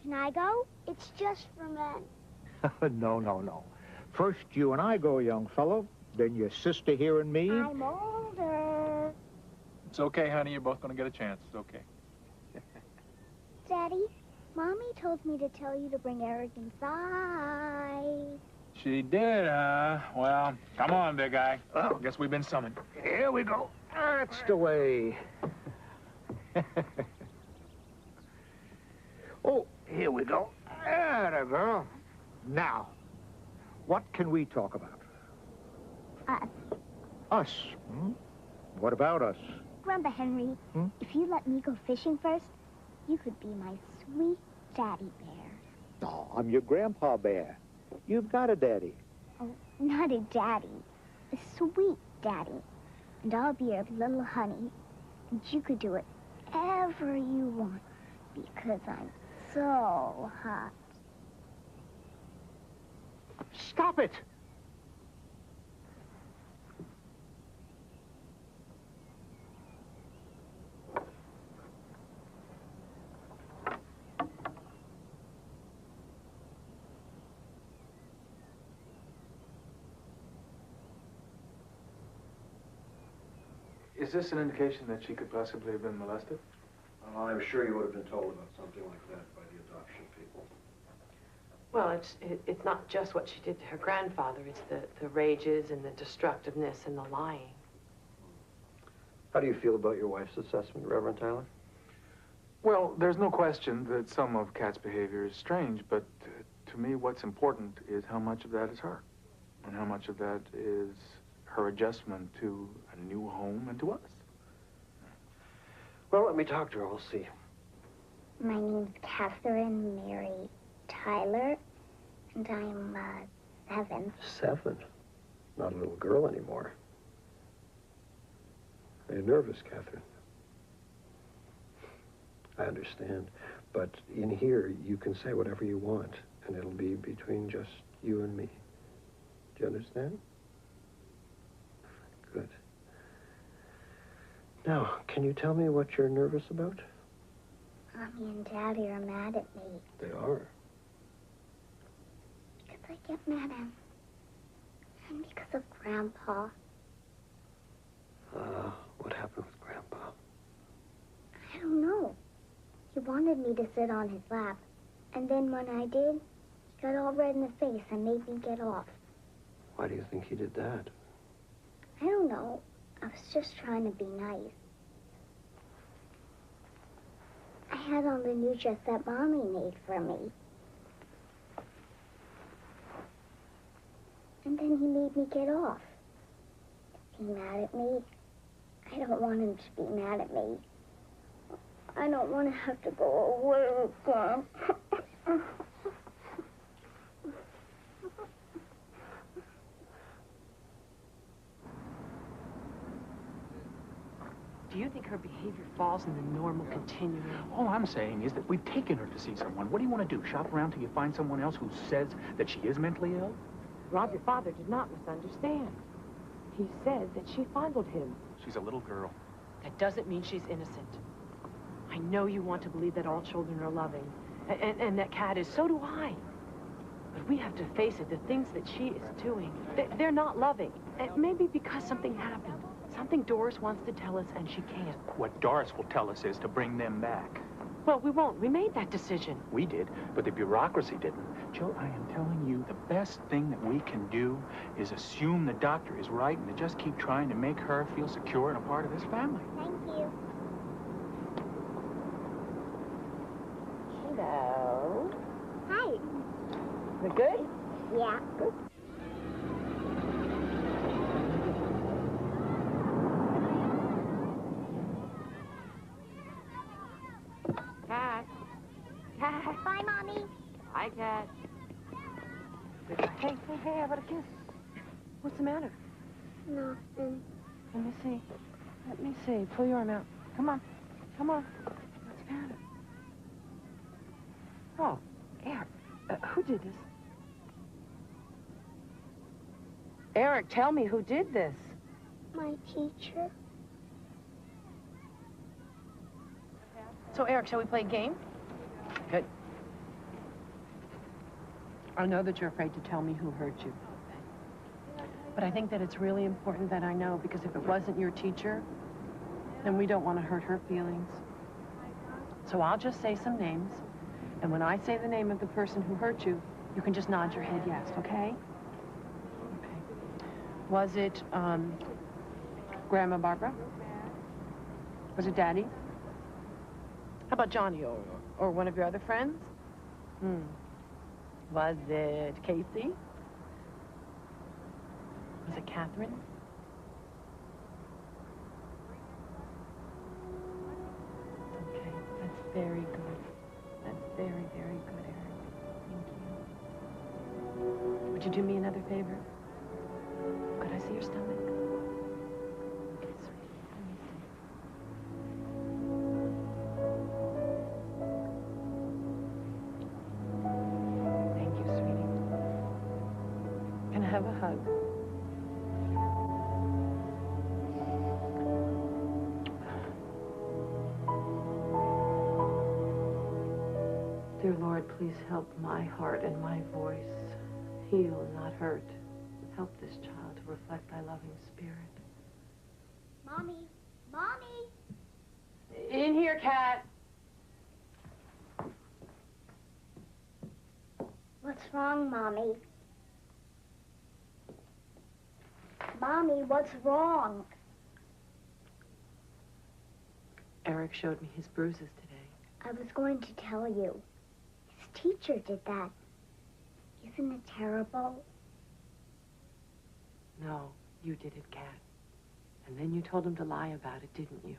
Can I go? It's just for men. No. First you and I go, young fellow. Then your sister here and me. I'm older. It's okay, honey. You're both going to get a chance. It's okay. Daddy, Mommy told me to tell you to bring Eric inside. She did, huh? Well, come on, big guy. Oh, guess we've been summoned. Here we go. That's the way. Oh, here we go. There, girl. Now, what can we talk about? Us. Us? Hmm? What about us? Grandpa Henry, if you let me go fishing first, you could be my sweet daddy bear. Oh, I'm your grandpa bear. You've got a daddy. Oh, not a daddy. A sweet daddy. And I'll be your little honey. And you could do whatever you want because I'm so hot. Stop it! Is this an indication that she could possibly have been molested? Well, I'm sure you would have been told about something like that by the adoption people. Well, it's not just what she did to her grandfather. It's the rages and the destructiveness and the lying. How do you feel about your wife's assessment, Reverend Tyler? Well, there's no question that some of Kat's behavior is strange, but to me what's important is how much of that is her, and how much of that is her adjustment to a new home and to us. Well, let me talk to her. We'll see. My name's Catherine Mary Tyler, and I'm 7. 7? Not a little girl anymore. Are you nervous, Catherine? I understand. But in here, you can say whatever you want, and it'll be between just you and me. Do you understand? Good. Now, can you tell me what you're nervous about? Mommy and Daddy are mad at me. They are. Because I get mad at them. And because of Grandpa. What happened with Grandpa? I don't know. He wanted me to sit on his lap. And then when I did, he got all red in the face and made me get off. Why do you think he did that? I don't know. I was just trying to be nice. I had on the new dress that Mommy made for me. And then he made me get off. Is he mad at me? I don't want him to be mad at me. I don't want to have to go away again. Do you think her behavior falls in the normal continuum? All I'm saying is that we've taken her to see someone. What do you want to do, shop around till you find someone else who says that she is mentally ill? Rob, your father did not misunderstand. He said that she fondled him. She's a little girl. That doesn't mean she's innocent. I know you want to believe that all children are loving, and that Kat is. So do I. But we have to face it, the things that she is doing, they're not loving. And maybe because something happened. Something Doris wants to tell us, and she can't. What Doris will tell us is to bring them back. Well, we won't. We made that decision. We did, but the bureaucracy didn't. Joe, I am telling you, the best thing that we can do is assume the doctor is right and to just keep trying to make her feel secure and a part of this family. Thank you. Hello. Hi. Is it good? Yeah. Good. Kat. Kat. Bye, Mommy. Hi, Kat. Hey, how about a kiss? What's the matter? Nothing. Let me see. Let me see. Pull your arm out. Come on. Come on. What's the matter? Oh, Eric. Who did this? Eric, tell me who did this. My teacher. So, Eric, shall we play a game? Good. I know that you're afraid to tell me who hurt you. But I think that it's really important that I know, because if it wasn't your teacher, then we don't want to hurt her feelings. So I'll just say some names, and when I say the name of the person who hurt you, you can just nod your head yes, okay? Okay. Was it, Grandma Barbara? Was it Daddy? How about Johnny or Or one of your other friends? Was it Casey? Was it Catherine? Okay, that's very good. That's very, very good, Eric. Thank you. Would you do me another favor? Could I see your stomach? Okay, sweetie. Let me see. Thank you, sweetie. Can I have a hug? Dear Lord, please help my heart and my voice. Heal, not hurt. Help this child to reflect thy loving spirit. Mommy! Mommy! In here, Cat. What's wrong, Mommy? Mommy, what's wrong? Eric showed me his bruises today. I was going to tell you. His teacher did that. Isn't it terrible? No, you did it, Cat. And then you told him to lie about it, didn't you?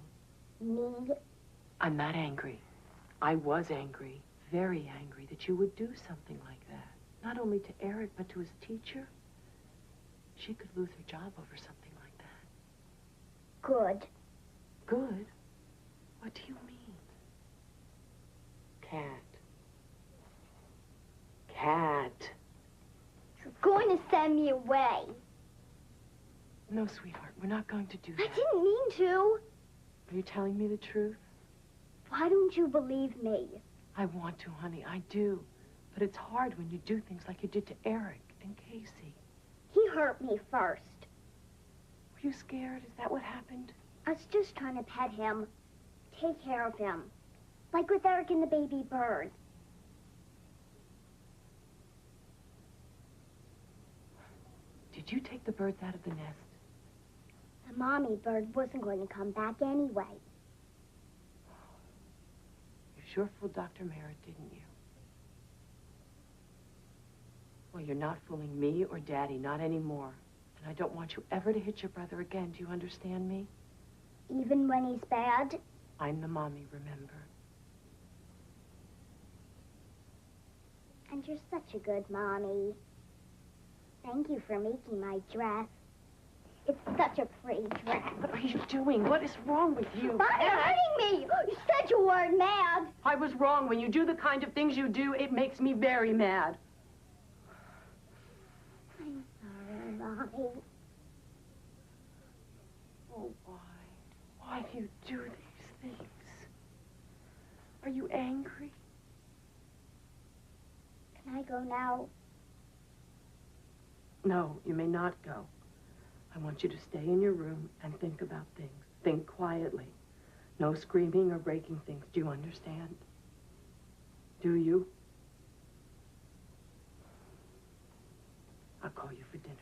Me? I'm not angry. I was angry, very angry, that you would do something like that. Not only to Eric, but to his teacher. She could lose her job over something like that. Good. Good? What do you mean? Cat. Cat. You're going to send me away. No, sweetheart, we're not going to do that. I didn't mean to. Are you telling me the truth? Why don't you believe me? I want to, honey, I do. But it's hard when you do things like you did to Eric and Casey. He hurt me first. Were you scared? Is that what happened? I was just trying to pet him, take care of him, like with Eric and the baby bird. Did you take the birds out of the nest? The mommy bird wasn't going to come back anyway. You sure fooled Dr. Merritt, didn't you? Well, you're not fooling me or Daddy, not anymore. And I don't want you ever to hit your brother again. Do you understand me? Even when he's bad? I'm the mommy, remember? And you're such a good mommy. Thank you for making my dress. It's such a pretty dress. What are you doing? What is wrong with you? Why are you hurting me? You said you weren't mad. I was wrong. When you do the kind of things you do, it makes me very mad. I'm sorry, Mommy. Oh, why? Why do you do these things? Are you angry? Can I go now? No, you may not go. I want you to stay in your room and think about things. Think quietly. No screaming or breaking things. Do you understand? Do you? I'll call you for dinner.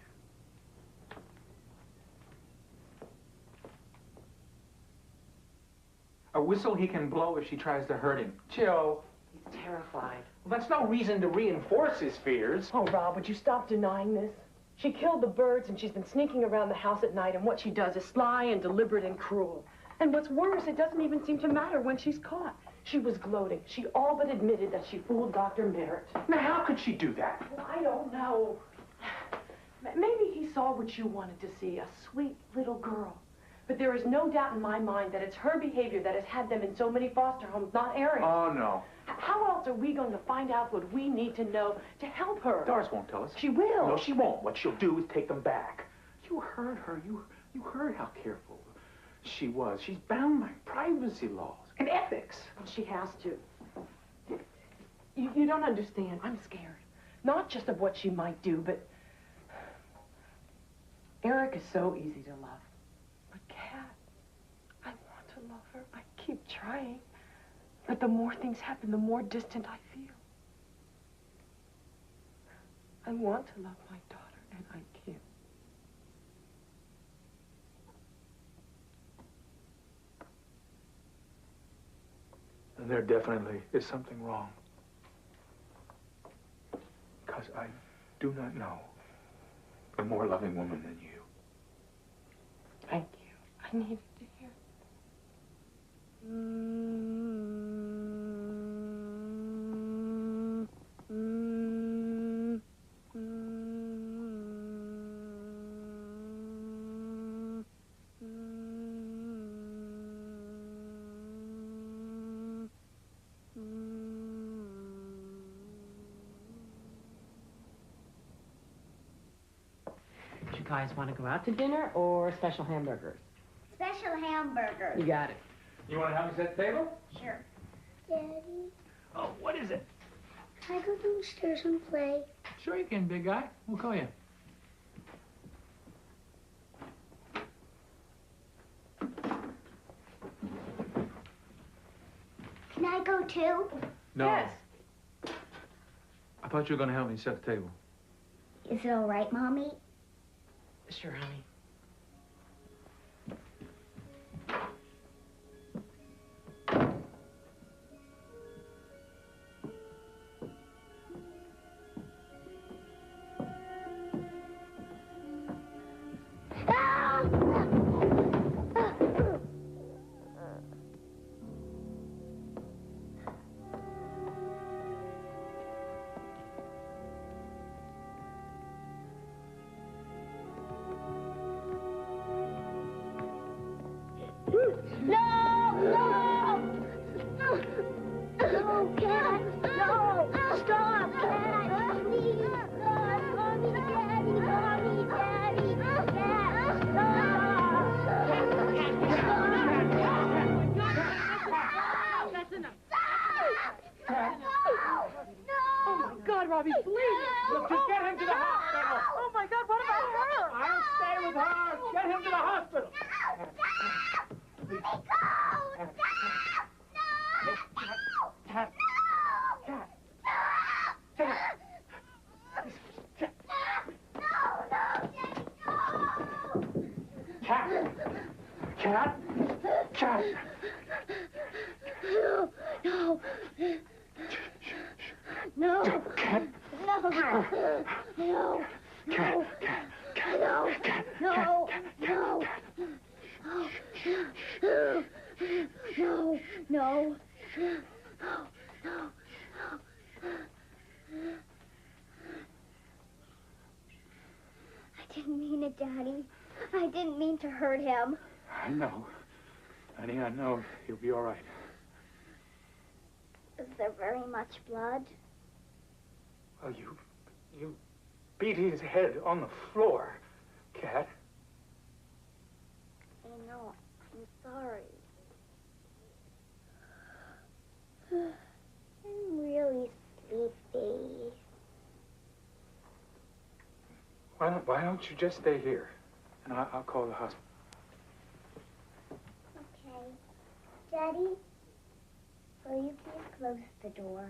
A whistle he can blow if she tries to hurt him. Joe. He's terrified. Well, that's no reason to reinforce his fears. Oh, Rob, would you stop denying this? She killed the birds, and she's been sneaking around the house at night, and what she does is sly and deliberate and cruel. And what's worse, it doesn't even seem to matter when she's caught. She was gloating. She all but admitted that she fooled Dr. Merritt. Now, how could she do that? Well, I don't know. Maybe he saw what you wanted to see, a sweet little girl. But there is no doubt in my mind that it's her behavior that has had them in so many foster homes, not Eric. Oh, no. How else are we going to find out what we need to know to help her? Doris won't tell us. She will. No, she won't. What she'll do is take them back. You heard her. You heard how careful she was. She's bound by privacy laws and ethics. Well, she has to. You don't understand. I'm scared. Not just of what she might do, but Eric is so easy to love. But Kat, I want to love her. I keep trying. But the more things happen, the more distant I feel. I want to love my daughter, and I can't. And there definitely is something wrong. Because I do not know a more loving woman than you. Thank you. I needed to hear. You guys want to go out to dinner or special hamburgers? Special hamburger. You got it. You want to help me set the table? Sure. Daddy, Oh, what is it? can I go downstairs and play? Sure you can, big guy. We'll call you. Can I go too? No. Yes. I thought you were going to help me set the table. Is it all right, Mommy? Sure, honey. Robbie, please. Look, just get him to the hospital. Oh, my God, what about her? I'll stay with her. Get him to the hospital. Cat. Cat. Cat. Cat. Cat. No. No. Cat. No. No. No. Cat. No. No. No. No. No. I didn't mean it, Daddy. I didn't mean to hurt him. I know. Honey, I know. He'll be all right. Is there very much blood? Well, you beat his head on the floor, Cat. I know. I'm sorry. I'm really sleepy. Why don't you just stay here, and I'll call the hospital. Okay. Daddy, will you please close the door?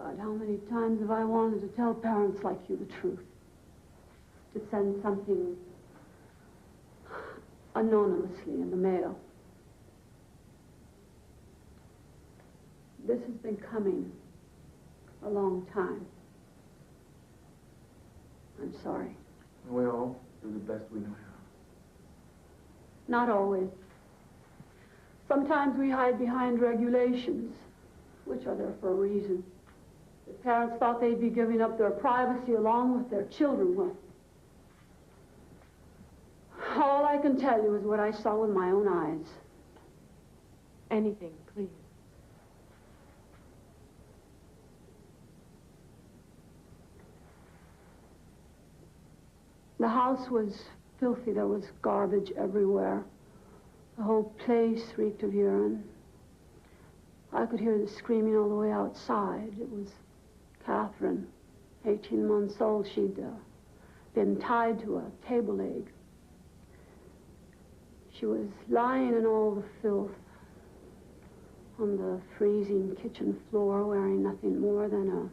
God, how many times have I wanted to tell parents like you the truth? To send something anonymously in the mail. This has been coming a long time. I'm sorry. We all do the best we know how. Not always. Sometimes we hide behind regulations, which are there for a reason. The parents thought they'd be giving up their privacy along with their children. Well, all I can tell you is what I saw with my own eyes. Anything, please. The house was filthy. There was garbage everywhere. The whole place reeked of urine. I could hear the screaming all the way outside. It was Catherine, 18 months old. She'd been tied to a table leg. She was lying in all the filth on the freezing kitchen floor, wearing nothing more than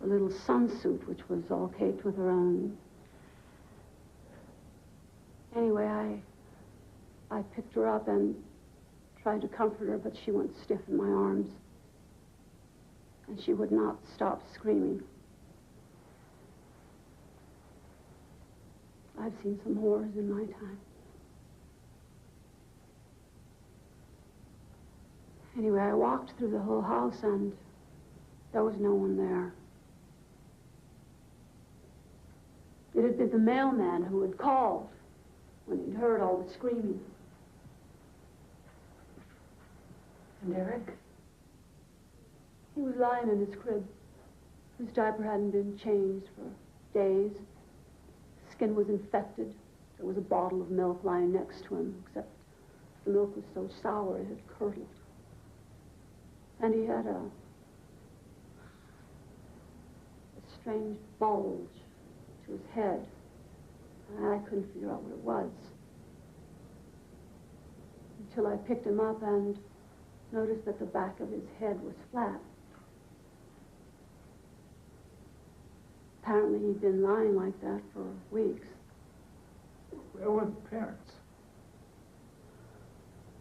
a little sunsuit, which was all caked with her own. Anyway, I picked her up and tried to comfort her, but she went stiff in my arms. And she would not stop screaming. I've seen some horrors in my time. Anyway, I walked through the whole house and there was no one there. It had been the mailman who had called when he'd heard all the screaming. And Eric? He was lying in his crib. His diaper hadn't been changed for days. His skin was infected. There was a bottle of milk lying next to him, except the milk was so sour it had curdled. And he had a strange bulge to his head. And I couldn't figure out what it was. Until I picked him up and noticed that the back of his head was flat. Apparently he'd been lying like that for weeks. Where were the parents?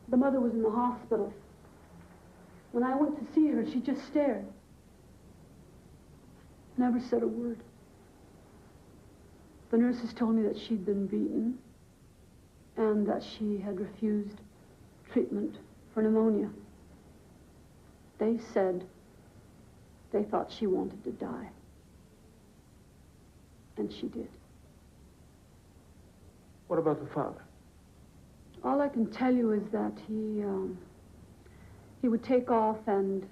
The mother was in the hospital. When I went to see her, she just stared. Never said a word. The nurses told me that she'd been beaten and that she had refused treatment for pneumonia. They said they thought she wanted to die. And she did. What about the father? All I can tell you is that he would take off and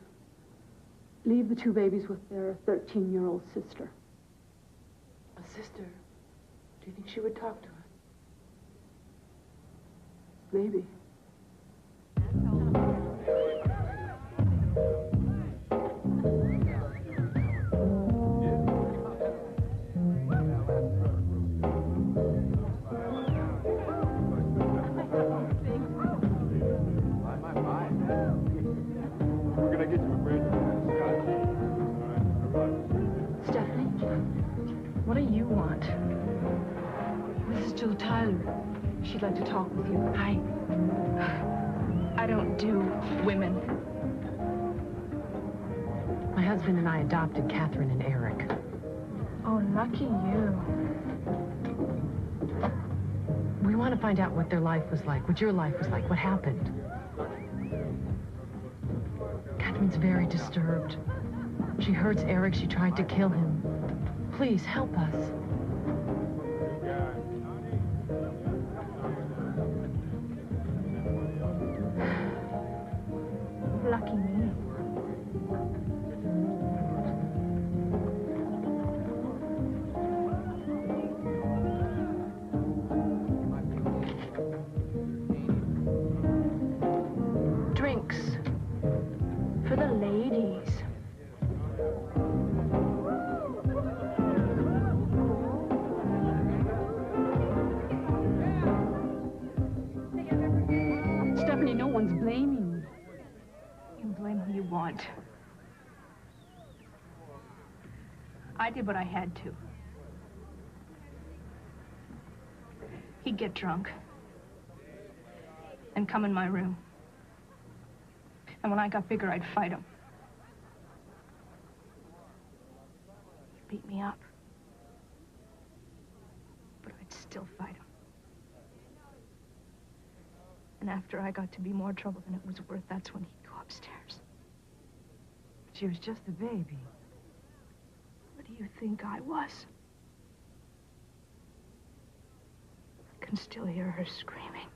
leave the two babies with their 13-year-old sister. A sister? Do you think she would talk to her? Maybe. What do you want? This is Jill Tyler. She'd like to talk with you. I don't do women. My husband and I adopted Catherine and Eric. Oh, lucky you. We want to find out what their life was like, what your life was like, what happened. Catherine's very disturbed. She hurts Eric. She tried to kill him. Please, help us. Lucky me. Drinks. For the ladies. Stephanie, no one's blaming you. You can blame who you want. I did what I had to. He'd get drunk and come in my room. And when I got bigger, I'd fight him. He'd beat me up. But I'd still fight him. And after I got to be more trouble than it was worth, that's when he'd go upstairs. She was just a baby. What do you think I was? I can still hear her screaming.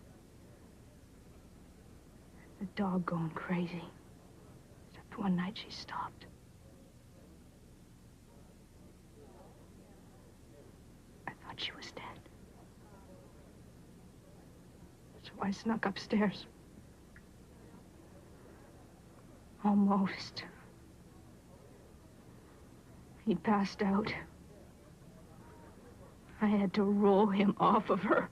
The dog going crazy. Except one night she stopped. I thought she was dead. I snuck upstairs. Almost. He passed out. I had to roll him off of her.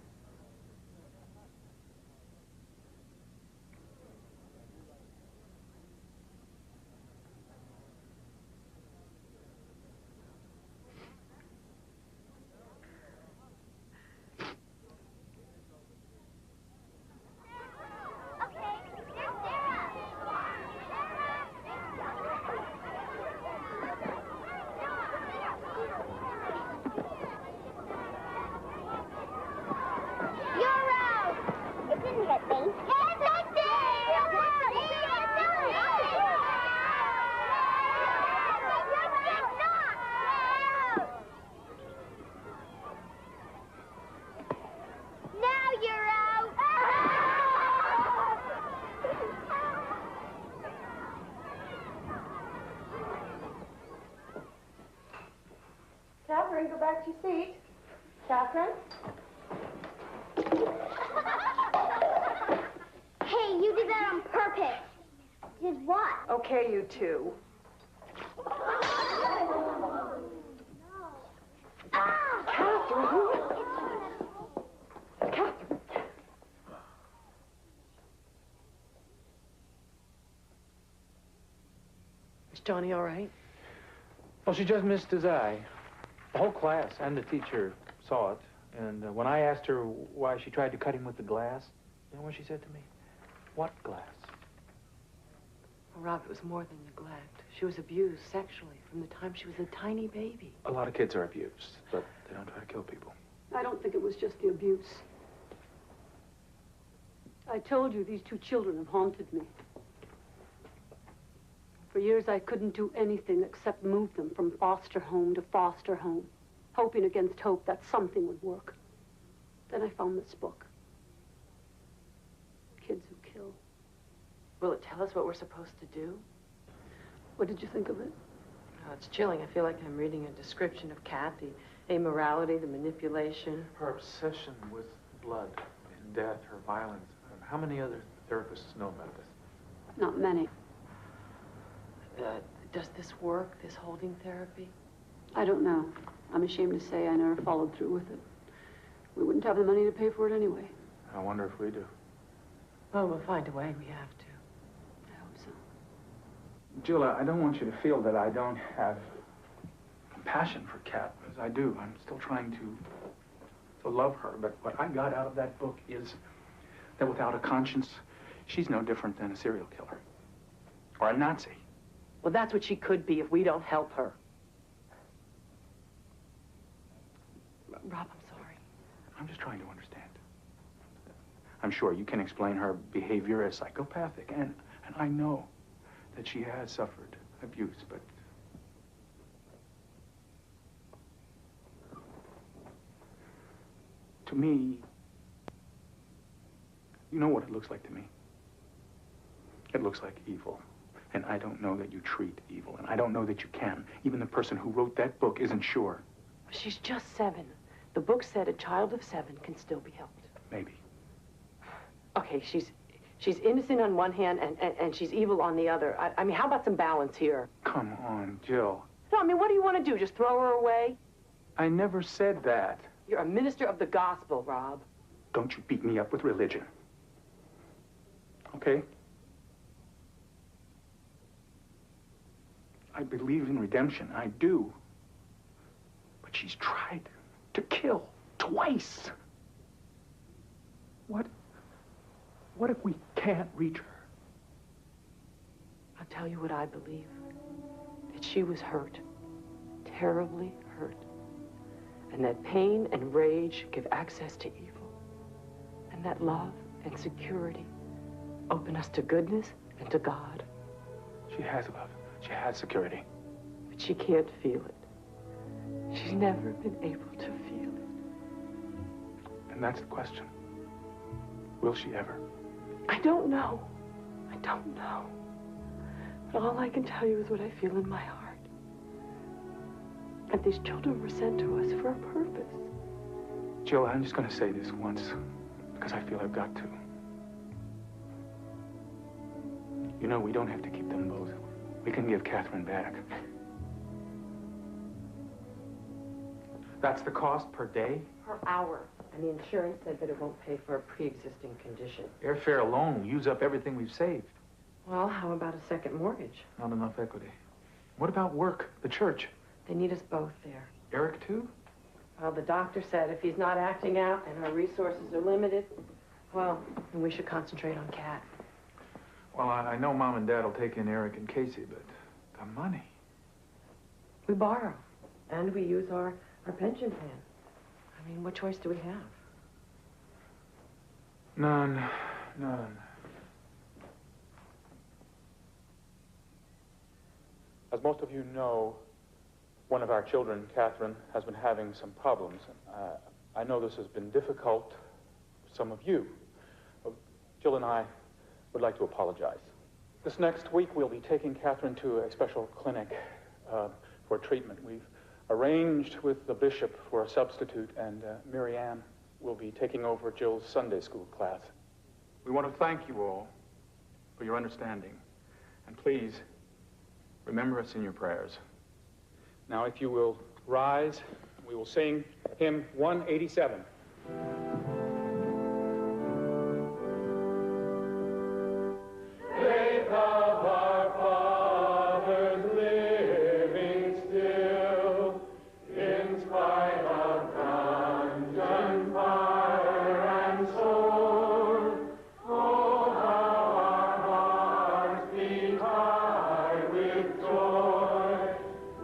Catherine, go back to your seat. Catherine? Hey, you did that on purpose. Did what? Okay, you two. Catherine! Catherine! Is Johnny all right? Well, she just missed his eye. The whole class and the teacher saw it. And when I asked her why she tried to cut him with the glass, you know what she said to me? What glass? Well, Rob, it was more than neglect. She was abused sexually from the time she was a tiny baby. A lot of kids are abused, but they don't try to kill people. I don't think it was just the abuse. I told you these two children have haunted me. For years, I couldn't do anything except move them from foster home to foster home, hoping against hope that something would work. Then I found this book. Kids Who Kill. Will it tell us what we're supposed to do? What did you think of it? Oh, it's chilling. I feel like I'm reading a description of Kat, the immorality, the manipulation. Her obsession with blood and death, her violence. How many other therapists know about this? Not many. Does this work, this holding therapy? I don't know. I'm ashamed to say I never followed through with it. We wouldn't have the money to pay for it anyway. I wonder if we do. Well, we'll find a way. We have to. I hope so. Jill, I don't want you to feel that I don't have compassion for Kat, as I do. I'm still trying to love her. But what I got out of that book is that without a conscience, she's no different than a serial killer. Or a Nazi. Well, that's what she could be if we don't help her. Rob, I'm sorry. I'm just trying to understand. I'm sure you can explain her behavior as psychopathic, and I know that she has suffered abuse, but to me, you know what it looks like to me? It looks like evil. And I don't know that you treat evil, and I don't know that you can. Even the person who wrote that book isn't sure. She's just 7. The book said a child of 7 can still be helped. Maybe. Okay, she's innocent on one hand and she's evil on the other. I mean, how about some balance here? Come on, Jill. No, I mean, what do you want to do? Just throw her away? I never said that. You're a minister of the gospel, Rob. Don't you beat me up with religion. Okay? I believe in redemption. I do. But she's tried to kill twice. What if we can't reach her? I'll tell you what I believe. That she was hurt. Terribly hurt. And that pain and rage give access to evil. And that love and security open us to goodness and to God. She has love. She has security. But she can't feel it. She's never been able to feel it. And that's the question. Will she ever? I don't know. I don't know. But all I can tell you is what I feel in my heart. And these children were sent to us for a purpose. Jill, I'm just going to say this once, because I feel I've got to. You know, we don't have to keep them both. We can give Catherine back. That's the cost per day? Per hour. And the insurance said that it won't pay for a pre-existing condition. Airfare alone will use up everything we've saved. Well, how about a second mortgage? Not enough equity. What about work, the church? They need us both there. Eric, too? Well, the doctor said if he's not acting out and our resources are limited, well, then we should concentrate on Kat. Well, I know Mom and Dad will take in Eric and Casey, but the money. We borrow, and we use our pension plan. I mean, what choice do we have? None. None. As most of you know, one of our children, Catherine, has been having some problems. I know this has been difficult for some of you. Jill and I would like to apologize. This next week, we'll be taking Catherine to a special clinic for treatment. We've arranged with the bishop for a substitute, and Mary Ann will be taking over Jill's Sunday school class. We want to thank you all for your understanding. And please, remember us in your prayers. Now, if you will rise, we will sing hymn 187. Faith of our fathers living still, in spite of dungeon, fire, and sword. Oh, how our hearts beat high with joy,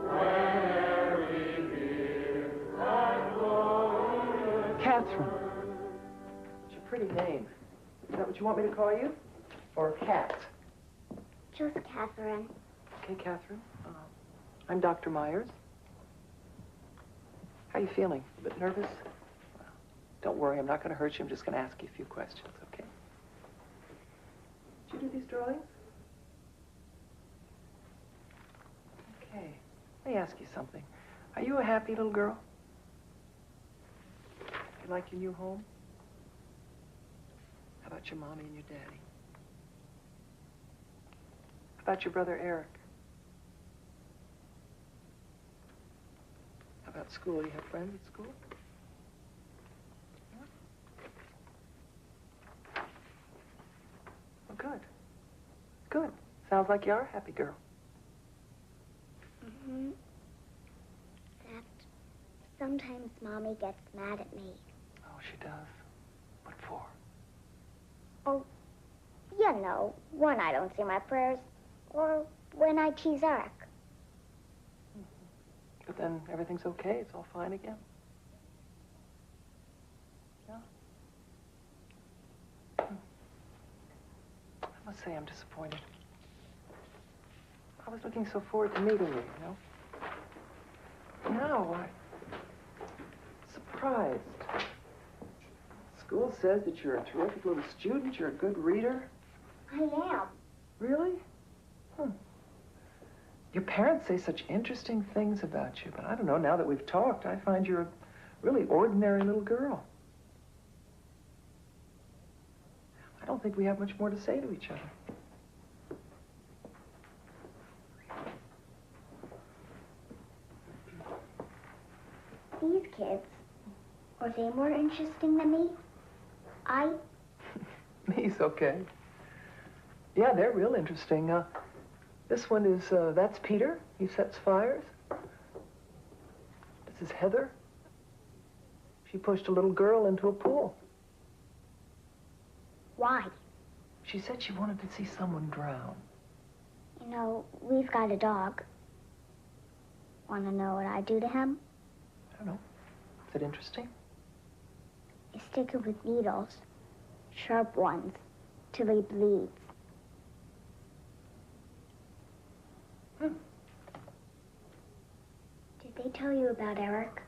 whene'er we hear that glory. Catherine. It's your pretty name. Is that what you want me to call you? Or Kat? Just Catherine. Okay, Catherine. I'm Dr. Myers. How are you feeling? A bit nervous? Well, don't worry, I'm not going to hurt you. I'm just going to ask you a few questions, okay? Did you do these drawings? Okay. Let me ask you something. Are you a happy little girl? You like your new home? How about your mommy and your daddy? How about your brother Eric? How about school? You have friends at school? Yeah? Well, good. Good. Sounds like you are a happy girl. Mm-hmm. Except sometimes Mommy gets mad at me. Oh, she does? What for? Oh, you know, when I don't say my prayers, or when I tease Eric. But then everything's okay. It's all fine again. Yeah? I must say I'm disappointed. I was looking so forward to meeting you, you know? Now, I'm surprised. School says that you're a terrific little student, you're a good reader. I am. Really? Your parents say such interesting things about you, but I don't know, now that we've talked, I find you're a really ordinary little girl. I don't think we have much more to say to each other. These kids, are they more interesting than me? Me's okay. Yeah, they're real interesting. This one is, that's Peter. He sets fires. This is Heather. She pushed a little girl into a pool. Why? She said she wanted to see someone drown. You know, we've got a dog. Want to know what I do to him? I don't know. Is it interesting? I stick it with needles, sharp ones, till he bleeds. Did they tell you about Eric?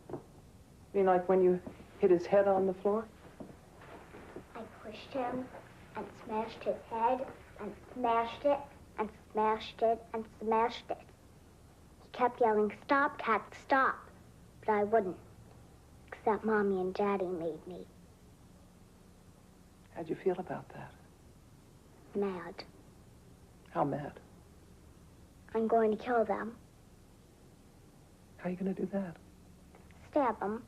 You mean like when you hit his head on the floor? I pushed him and smashed his head and smashed it and smashed it and smashed it. He kept yelling, "Stop, Cat, stop." But I wouldn't, except Mommy and Daddy made me. How'd you feel about that? Mad. How mad? I'm going to kill them. How are you going to do that? Stab them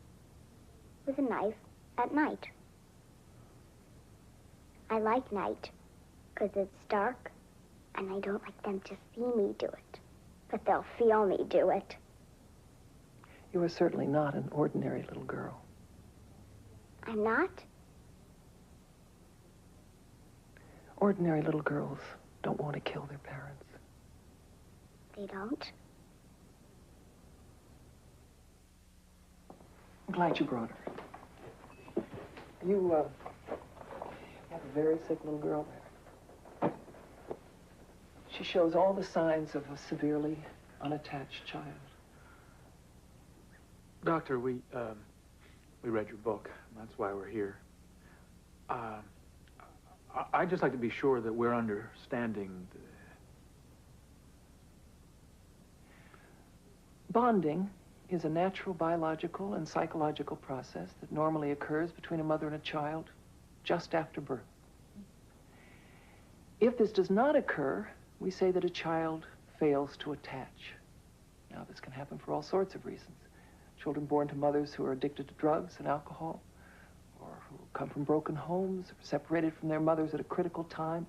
with a knife at night. I like night because it's dark and I don't like them to see me do it. But they'll feel me do it. You are certainly not an ordinary little girl. I'm not? Ordinary little girls don't want to kill their parents. They don't? I'm glad you brought her. You, have a very sick little girl there. She shows all the signs of a severely unattached child. Doctor, we read your book. That's why we're here. I'd just like to be sure that we're understanding Bonding is a natural biological and psychological process that normally occurs between a mother and a child just after birth. If this does not occur, we say that a child fails to attach. Now, this can happen for all sorts of reasons. Children born to mothers who are addicted to drugs and alcohol, or who come from broken homes, or separated from their mothers at a critical time.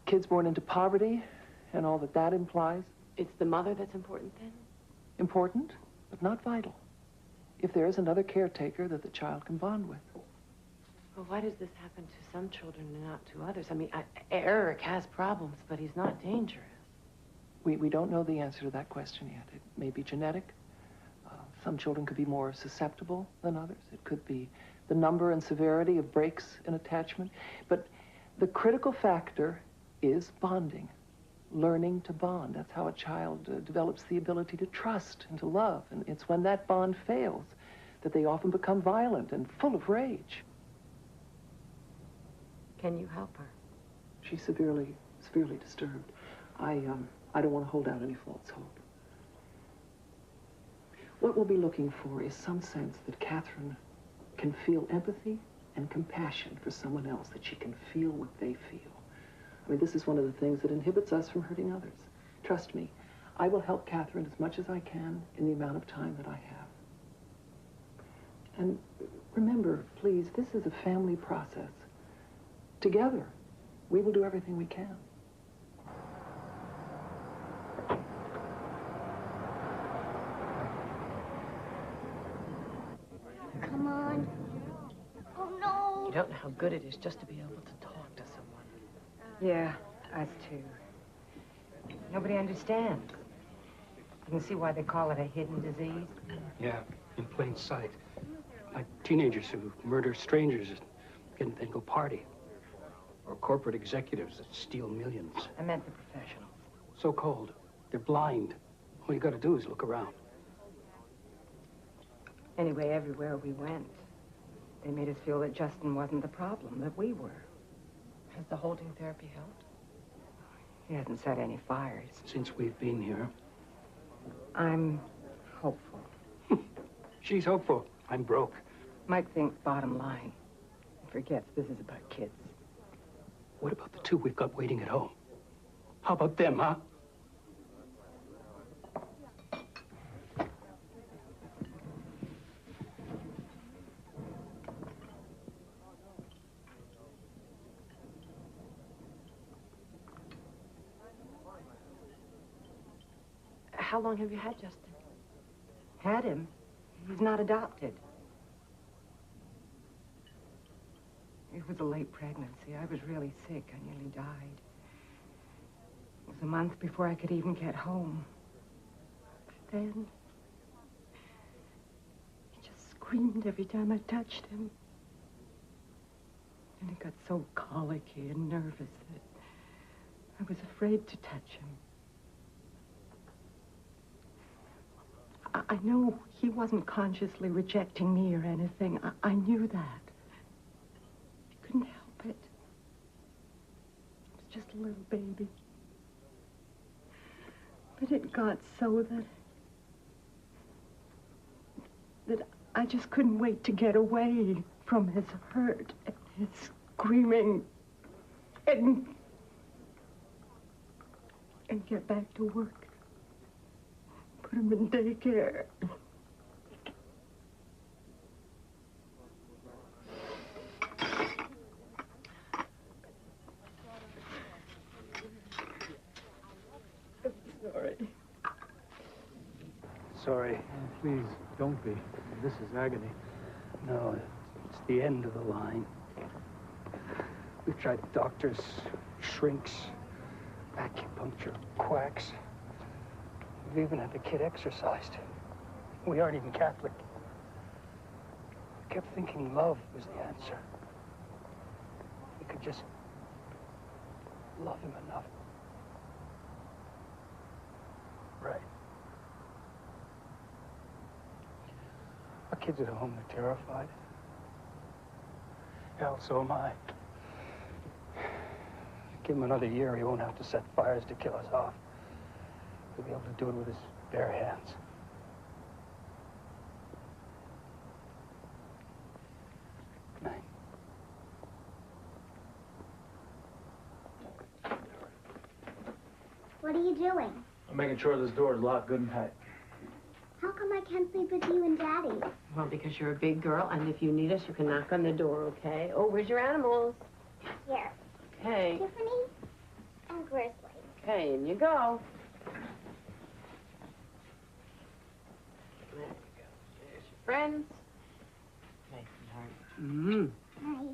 Kids born into poverty, and all that that implies. It's the mother that's important then? Important, but not vital. If there is another caretaker that the child can bond with. Well, why does this happen to some children and not to others? I mean, Eric has problems, but he's not dangerous. We don't know the answer to that question yet. It may be genetic. Some children could be more susceptible than others. It could be the number and severity of breaks in attachment. But the critical factor is bonding, learning to bond. That's how a child develops the ability to trust and to love. And it's when that bond fails that they often become violent and full of rage. Can you help her? She's severely disturbed. I don't want to hold out any false hope. What we'll be looking for is some sense that Catherine can feel empathy and compassion for someone else, that she can feel what they feel. I mean, this is one of the things that inhibits us from hurting others. Trust me, I will help Catherine as much as I can in the amount of time that I have. And remember, please, this is a family process. Together, we will do everything we can. Come on. Oh, no. You don't know how good it is just to be able to talk to someone. Yeah, us too. Nobody understands. You can see why they call it a hidden disease. Yeah, in plain sight. Like teenagers who murder strangers and then go party. Or corporate executives that steal millions. I meant the professionals. So cold. They're blind. All you gotta do is look around. Anyway, everywhere we went, they made us feel that Justin wasn't the problem, that we were. Has the holding therapy helped? He hasn't set any fires. Since we've been here. I'm hopeful. She's hopeful. I'm broke. Mike thinks bottom line. He forgets this is about kids. What about the two we've got waiting at home? How about them, huh? How long have you had Justin? Had him. He's not adopted. It was a late pregnancy. I was really sick. I nearly died. It was a month before I could even get home. But then, he just screamed every time I touched him. And he got so colicky and nervous that I was afraid to touch him. I know he wasn't consciously rejecting me or anything. I knew that. He couldn't help it. He was just a little baby. But it got so that I just couldn't wait to get away from his hurt and his screaming and and get back to work. Put him in daycare. Sorry. Sorry. Please, don't be. This is agony. No, it's the end of the line. We've tried doctors, shrinks, acupuncture, quacks. We've even had the kid exorcised. We aren't even Catholic. We kept thinking love was the answer. We could just love him enough. Right. Our kids at home are terrified. Hell, so am I. Give him another year, he won't have to set fires to kill us off. He'll be able to do it with his bare hands. Good night. What are you doing? I'm making sure this door is locked good and tight. How come I can't sleep with you and Daddy? Well, because you're a big girl, and if you need us, you can knock on the door, okay? Oh, where's your animals? Here. Okay. Tiffany and Grizzly. Okay, in you go. There you go. There's your friends. Nice and hard. Hi.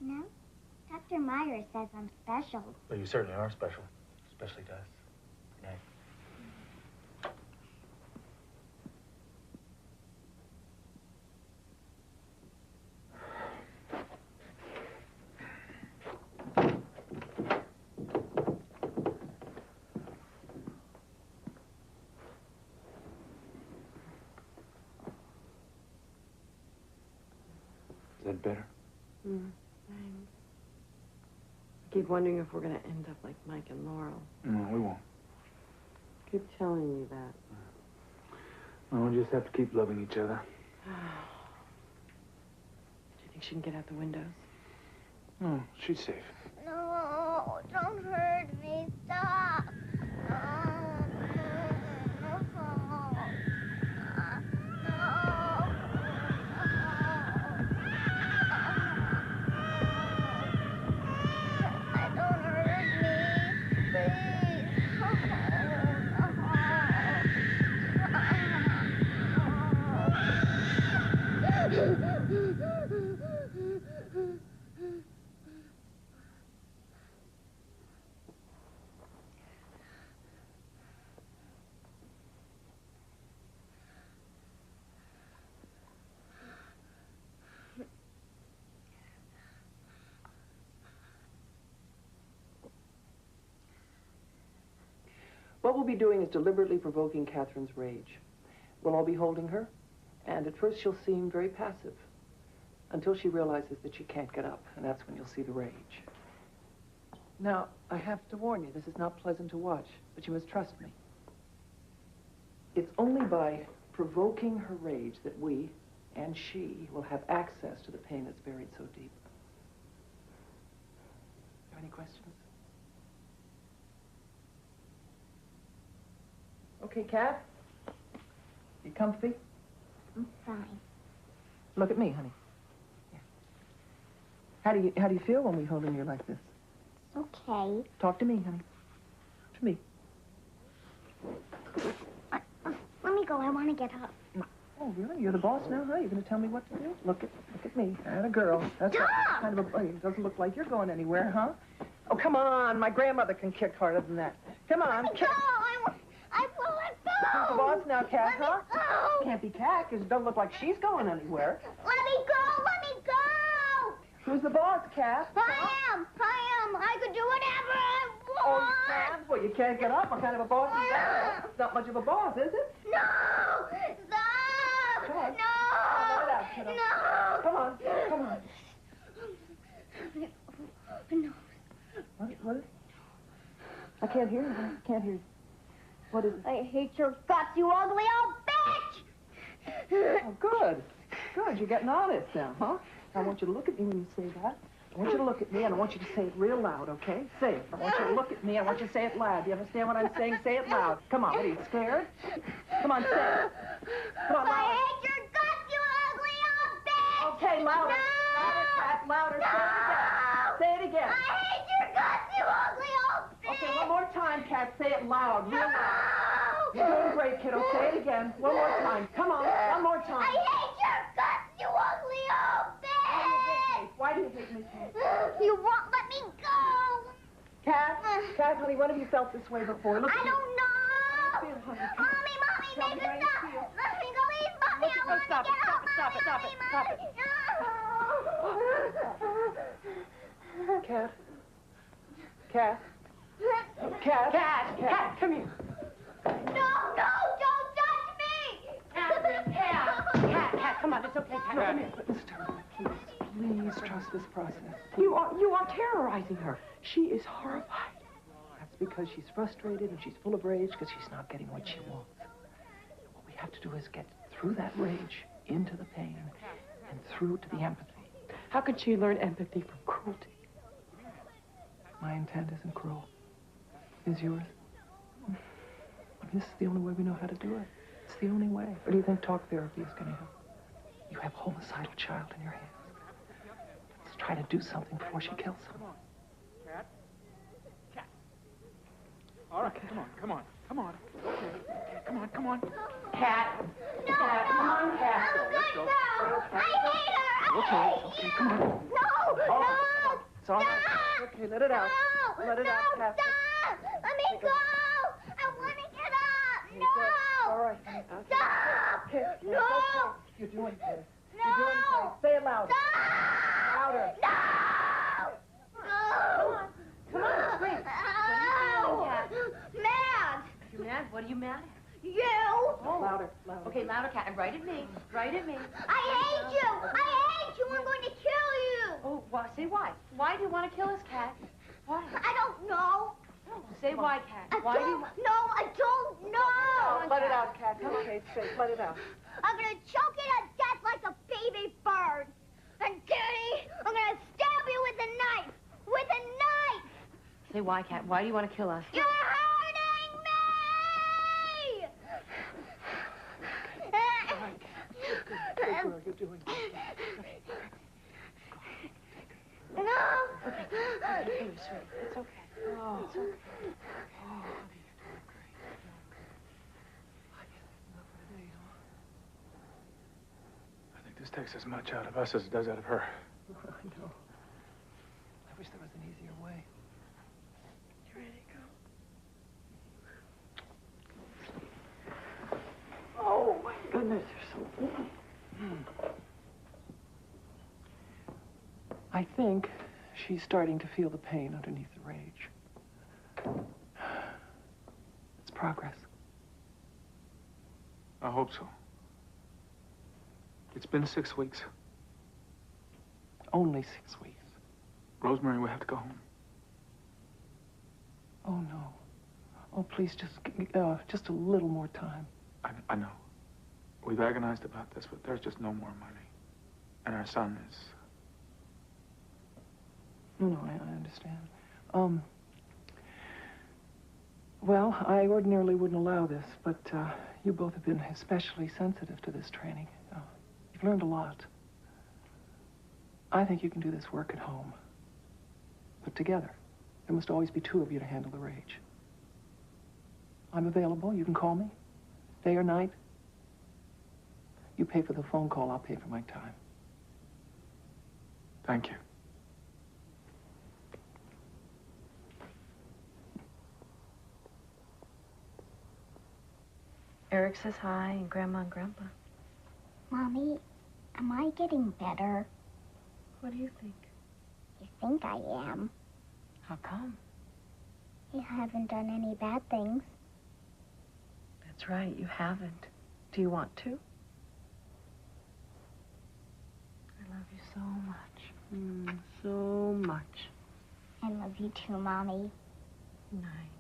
No? Dr. Meyer says I'm special. Well, you certainly are special, especially to us. Good night. Is that better? I keep wondering if we're going to end up like Mike and Laurel. No, we won't. Keep telling me that. Well, we'll just have to keep loving each other. Do you think she can get out the windows? No, she's safe. No, don't hurt me. Stop. What we'll be doing is deliberately provoking Catherine's rage. We'll all be holding her, and at first she'll seem very passive, until she realizes that she can't get up, and that's when you'll see the rage. Now, I have to warn you, this is not pleasant to watch, but you must trust me. It's only by provoking her rage that we, and she, will have access to the pain that's buried so deep. Have any questions? Okay, Kat? You comfy? I'm fine. Look at me, honey. Yeah. How do you feel when we hold you like this? Okay. Talk to me, honey. To me. Let me go. I want to get up. Oh, really? You're the boss now, huh? You're going to tell me what to do? Look at me. And a girl. That's kind of a... It doesn't look like you're going anywhere, huh? Oh, come on. My grandmother can kick harder than that. Come on. Let me go. I will let go. Who's the boss now, Kat, huh? Go. Can't be Kat, because it doesn't look like she's going anywhere. Let me go. Let me go. Who's the boss, Kat? I am. I could do whatever I want. Oh, you can? Well, you can't get up. What kind of a boss is that? It's not much of a boss, is it? No. Stop. Come on. No. Let it out, kiddo. No. Come on. Come on. No. What? I can't hear you. I can't hear you. What is it? I hate your guts, you ugly old bitch! Oh, good. Good. You're getting honest now, huh? I want you to look at me when you say that. I want you to look at me, and I want you to say it real loud, okay? Say it. I want you to look at me. I want you to say it loud. Do you understand what I'm saying? Say it loud. Come on. What are you, scared? Come on, say it. Come on, louder. I hate your guts, you ugly old bitch! Okay, louder. No! Louder, Cat, louder. No! Say it again. I hate your guts, you ugly old bitch! Okay, one more time, Cat. Say it loud, real loud. No! You're doing great, kiddo. Say it again. One more time. Come on, one more time. I hate your guts, you ugly old bitch! Why do you hate me, Cat? You won't let me go! Cat, honey, when have you felt this way before? Look I at me. don't know! Feel, honey. Mommy, Tell make me it how you stop! feel. Let me go, please, Mommy, I want to Stop get it, out, stop it, stop Mommy, it, stop it, Mommy. Cat. Cat. Cat. Cat, come here. No, don't touch me! Cat, come on, it's okay, Cat. Come here. Please trust this process. You are terrorizing her. She is horrified. That's because she's frustrated and she's full of rage because she's not getting what she wants. What we have to do is get through that rage, into the pain, and through to the empathy. How can she learn empathy from cruelty? My intent isn't cruel. Is yours? This is the only way we know how to do it. It's the only way. Or do you think talk therapy is going to help? You have a homicidal child in your hands. Let's try to do something before she kills someone. Cat? All right, come on. Okay, come on. Cat. No, come on, Cat. Let's go. I hate her! Okay, come on. No! It's all right. Okay, let it out. Let it out, Cat. Stop! Let me go! I want to get up! No! All right. Stop! Okay. No! You're doing good. No! You're doing great. Say it louder. Stop! Louder. No! No! Come on, scream. Ow! Mad! You mad? What are you mad at? You! Oh. Louder. Okay, louder, Cat. And right at me. Right at me. I hate you! I hate you! I'm going to kill you! Oh, say why? Why do you want to kill us, Cat? Why? I don't know. No, say why, Cat. I Why do you... don't know. Let it out, Cat. Come on, Kate. Let it out. I'm going to choke you to death like a baby bird. And Kitty, I'm going to stab you with a knife. With a knife! Say why, Cat. Why do you want to kill us? You're hurting me! All right, Cat. Good girl. You're doing good. No. Okay, sweetie. It's okay. Oh. It's okay. Oh, honey, you're doing great. I guess that's enough for today, huh? I think this takes as much out of us as it does out of her. I know. I wish there was an easier way. You ready to go? Oh, my goodness, you're so warm. I think she's starting to feel the pain underneath the rage. It's progress. I hope so. It's been 6 weeks. Only 6 weeks. Rosemary, we have to go home. Oh, no. Oh, please, just a little more time. I know. We've agonized about this, but there's just no more money. And our son is... No, I understand. Well, I ordinarily wouldn't allow this, but you both have been especially sensitive to this training. You've learned a lot. I think you can do this work at home. But together. There must always be two of you to handle the rage. I'm available. You can call me. Day or night. You pay for the phone call. I'll pay for my time. Thank you. Eric says hi, and Grandma and Grandpa. Mommy, am I getting better? What do you think? You think I am. How come? You haven't done any bad things. That's right, you haven't. Do you want to? I love you so much. So much. I love you too, Mommy. Good night.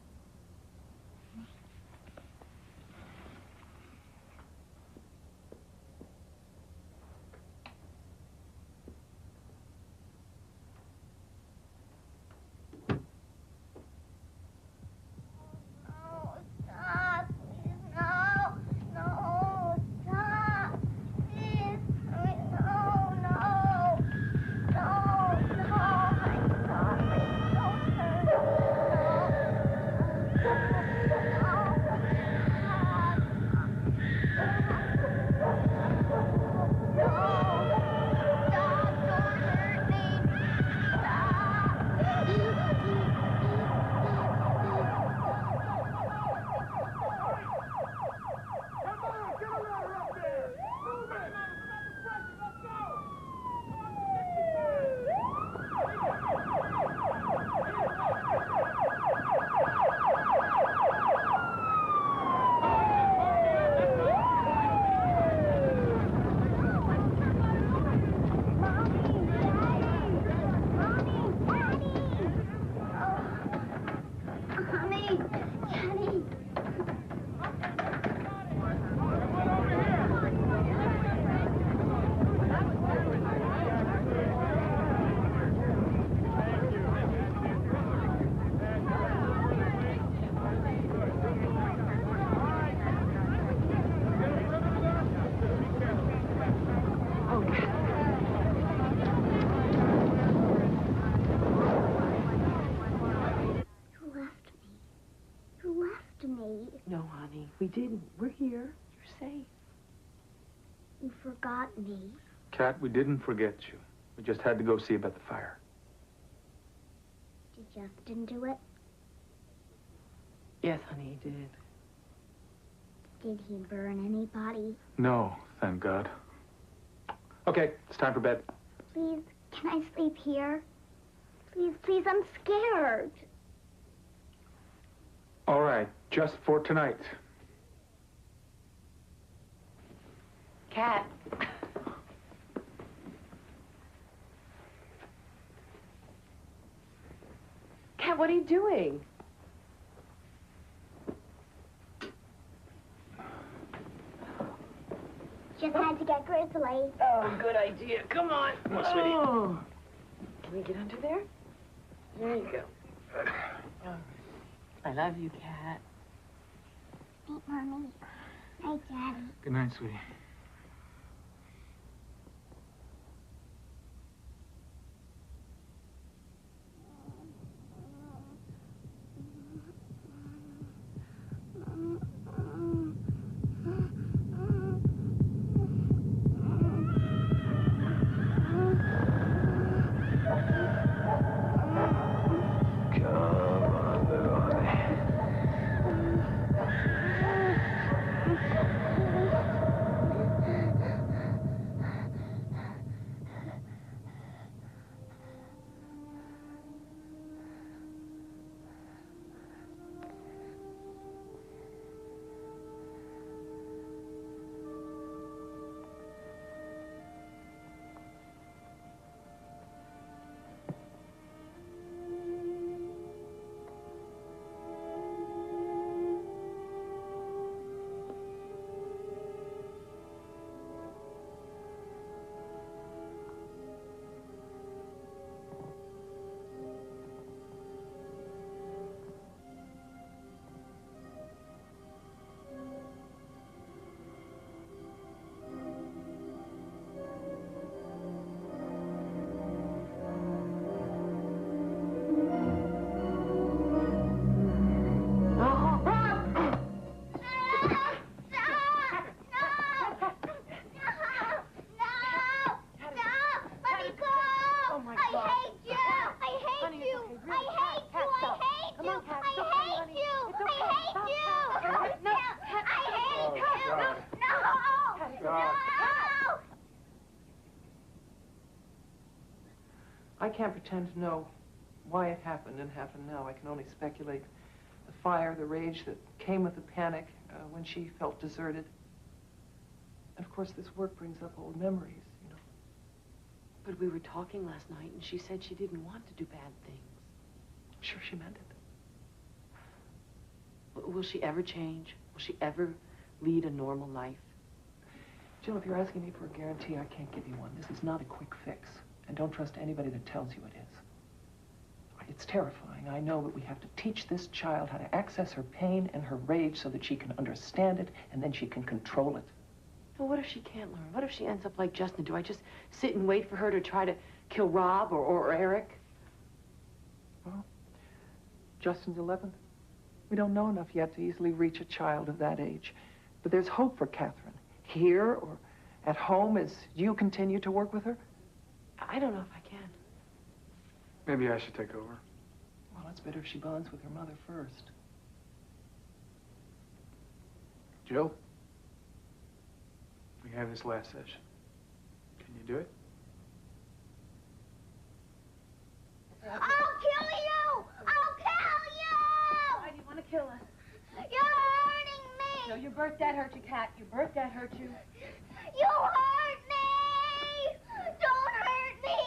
We didn't. We're here. You're safe. You forgot me. Kat, we didn't forget you. We just had to go see about the fire. Did Justin do it? Yes, honey, he did. Did he burn anybody? No, thank God. Okay, it's time for bed. Please, can I sleep here? Please, please, I'm scared. All right, just for tonight. Kat. Kat, what are you doing? Just had to get Grizzly. Oh, good idea. Come on. Come on, sweetie. Oh. Can we get under there? There you go. Oh. I love you, Kat. Night, Mommy. Night, Daddy. Good night, sweetie. I can't pretend to know why it happened and happened now. I can only speculate. The fire, the rage that came with the panic when she felt deserted. And of course, this work brings up old memories, you know. But we were talking last night, and she said she didn't want to do bad things. I'm sure she meant it. Will she ever change? Will she ever lead a normal life? Jill, if you're asking me for a guarantee, I can't give you one. This is not a quick fix. And don't trust anybody that tells you it is. It's terrifying, I know, but we have to teach this child how to access her pain and her rage so that she can understand it, and then she can control it. Well, what if she can't learn? What if she ends up like Justin? Do I just sit and wait for her to try to kill Rob or Eric? Well, Justin's 11. We don't know enough yet to easily reach a child of that age. But there's hope for Catherine. Here or at home as you continue to work with her. I don't know if I can. Maybe I should take over. Well, it's better if she bonds with her mother first. Jill, we have this last session. Can you do it? I'll kill you! I'll kill you! Why do you want to kill us? You're hurting me! No, your birth dad hurt you, Kat. Your birth dad hurt you. You hurt me! Don't hurt me!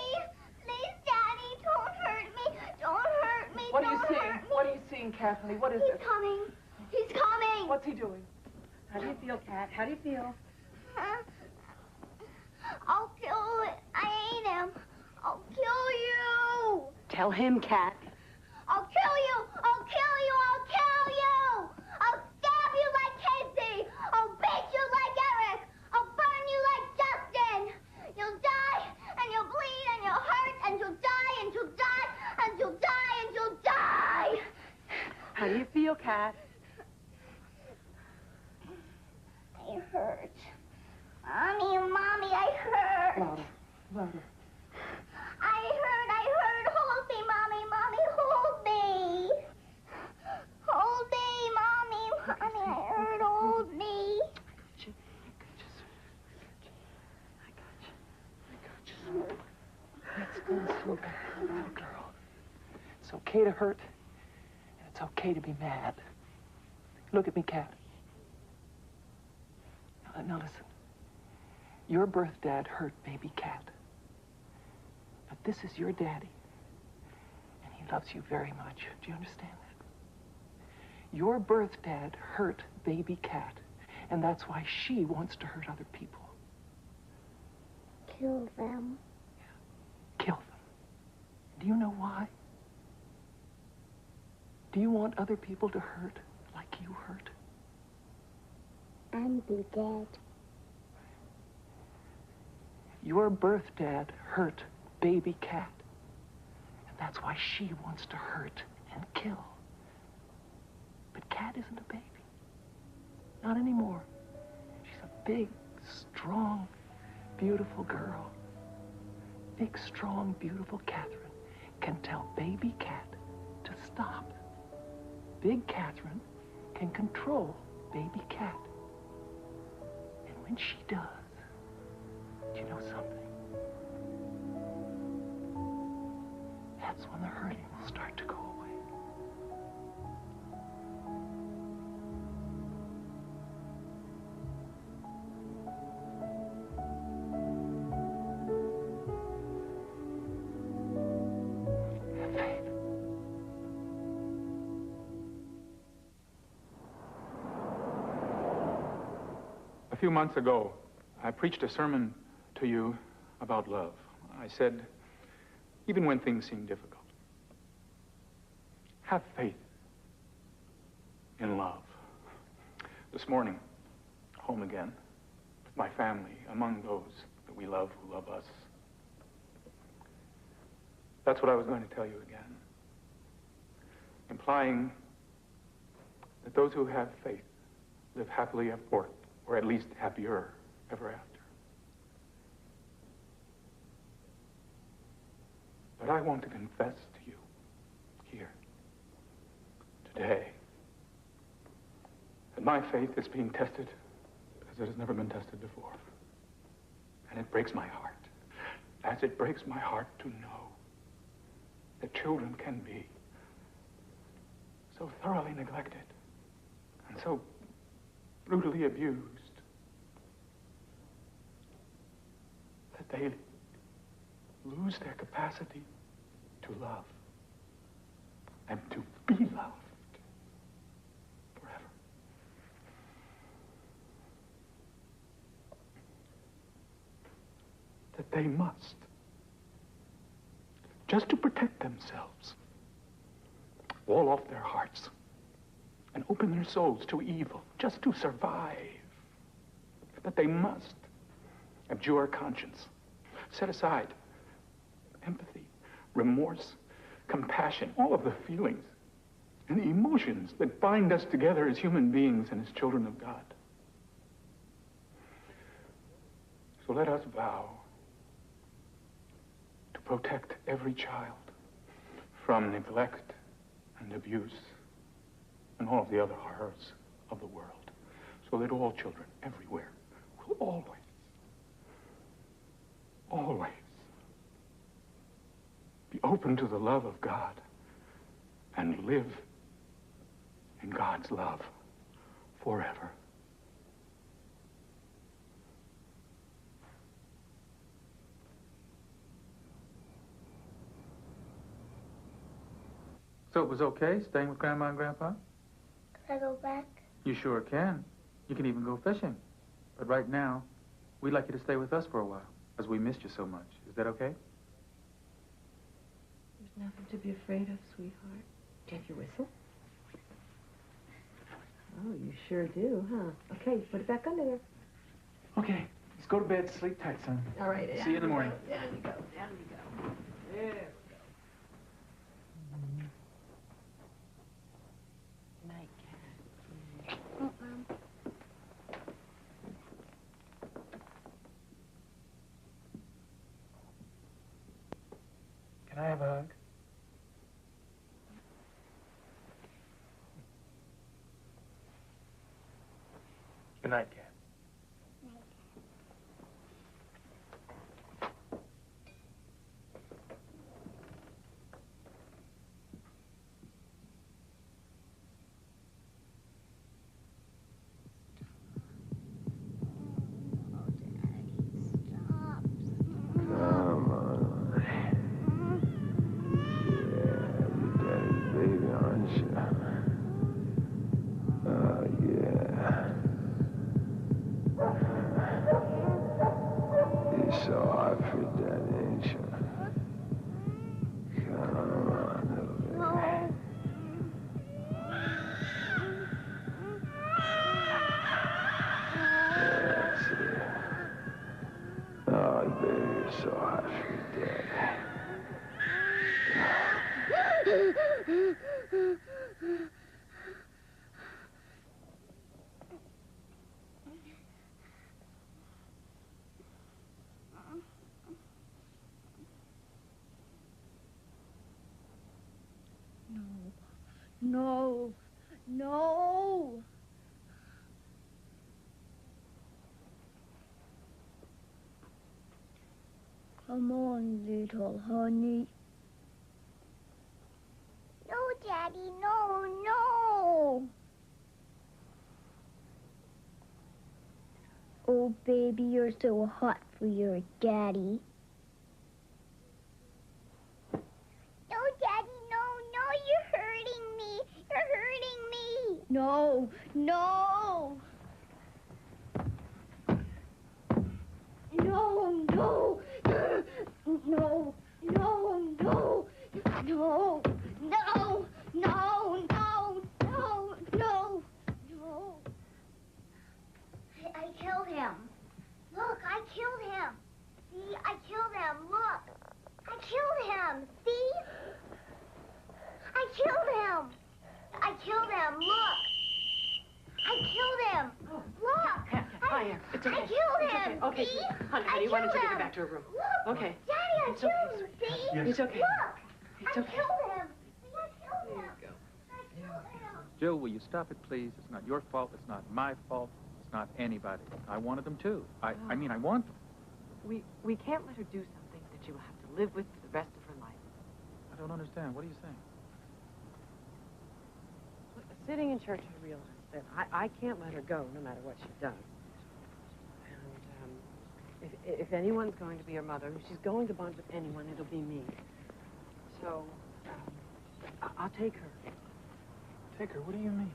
Please, Daddy, don't hurt me! Don't hurt me! What are you Don't seeing? hurt me. What are you seeing, Kathleen? What is He's it? coming. He's coming. What's he doing? How do you feel, Kat? How do you feel? I'll kill it. I hate him. I'll kill you. Tell him, Kat. I'll kill you. I'll kill you. I'll kill you. I'll stab you like Casey. I'll beat you like Eric. I'll burn you like Justin. You'll die, and you'll bleed, and you'll hurt, and you'll die, and you'll die, and you'll die, and you'll die. How do you feel, Kat? Mommy hurts. Mommy, I hurt. Louder, louder. I hurt. Hold me, Mommy, hold me. Hold me, Mommy, I hurt. Hold me. That's good. Slow back, little girl. It's okay to hurt, and it's okay to be mad. Look at me, Kat. Now listen. Your birth dad hurt baby Kat. But this is your daddy, and he loves you very much. Do you understand that? Your birth dad hurt baby Kat, and that's why she wants to hurt other people. Kill them. Kill them. Do you know why? Do you want other people to hurt like you hurt? And be dead. Your birth dad hurt baby Kat, and that's why she wants to hurt and kill. But Kat isn't a baby. Not anymore. She's a big, strong, beautiful girl. Big, strong, beautiful Catherine can tell baby Kat to stop. Big Catherine can control baby Kat. And when she does, do you know something? That's when the hurting will start to go away. A few months ago, I preached a sermon to you about love. I said, even when things seem difficult, have faith in love. This morning, home again, with my family, among those that we love who love us. That's what I was going to tell you again. Implying that those who have faith live happily ever, or at least happier ever after. But I want to confess to you here, today, that my faith is being tested as it has never been tested before. And it breaks my heart, as it breaks my heart to know that children can be so thoroughly neglected and so brutally abused that they lose their capacity to love and to be loved forever. That they must, just to protect themselves, wall off their hearts and open their souls to evil, just to survive. That they must abjure conscience, set aside empathy, remorse, compassion, all of the feelings and the emotions that bind us together as human beings and as children of God. So let us vow to protect every child from neglect and abuse and all of the other horrors of the world, so that all children everywhere will always be open to the love of God and live in God's love forever. So it was okay staying with Grandma and Grandpa? Can I go back? You sure can. You can even go fishing. But right now, we'd like you to stay with us for a while, because we missed you so much. Is that okay? There's nothing to be afraid of, sweetheart. Do you have your whistle? Oh, you sure do, huh? Okay, put it back under there. Okay, let's go to bed. Sleep tight, son. All right. See you in the morning. Down you go. Down you go. There we go. Night, Cat. night, Cat. No. No. Come on, little honey. No, Daddy, no, no. Oh, baby, you're so hot for your daddy. No, Daddy, no, no, you're hurting me. You're hurting me. No, no. No, no. No, no, no. No, no, no, no, no, no, no. I killed him. Look, I killed him. See, I killed him. Look. I killed him. See? I killed him. I killed him. Look. I killed him. Look. It's okay. I killed him. It's okay. See? Honey, why don't you get back to her room? Look. Okay. Daddy, I It's killed okay. him. See? Yes. It's okay. Look. It's I okay. killed him. See, I killed him. There you go. Jill, will you stop it, please? It's not your fault. It's not my fault. It's not anybody. I wanted them too. I mean, I want them. We can't let her do something that she will have to live with for the rest of her life. I don't understand. What are you saying? Sitting in church, I realized that I can't let her go no matter what she does. And if anyone's going to be her mother, if she's going to bond with anyone, it'll be me. So, I'll take her. Take her? What do you mean?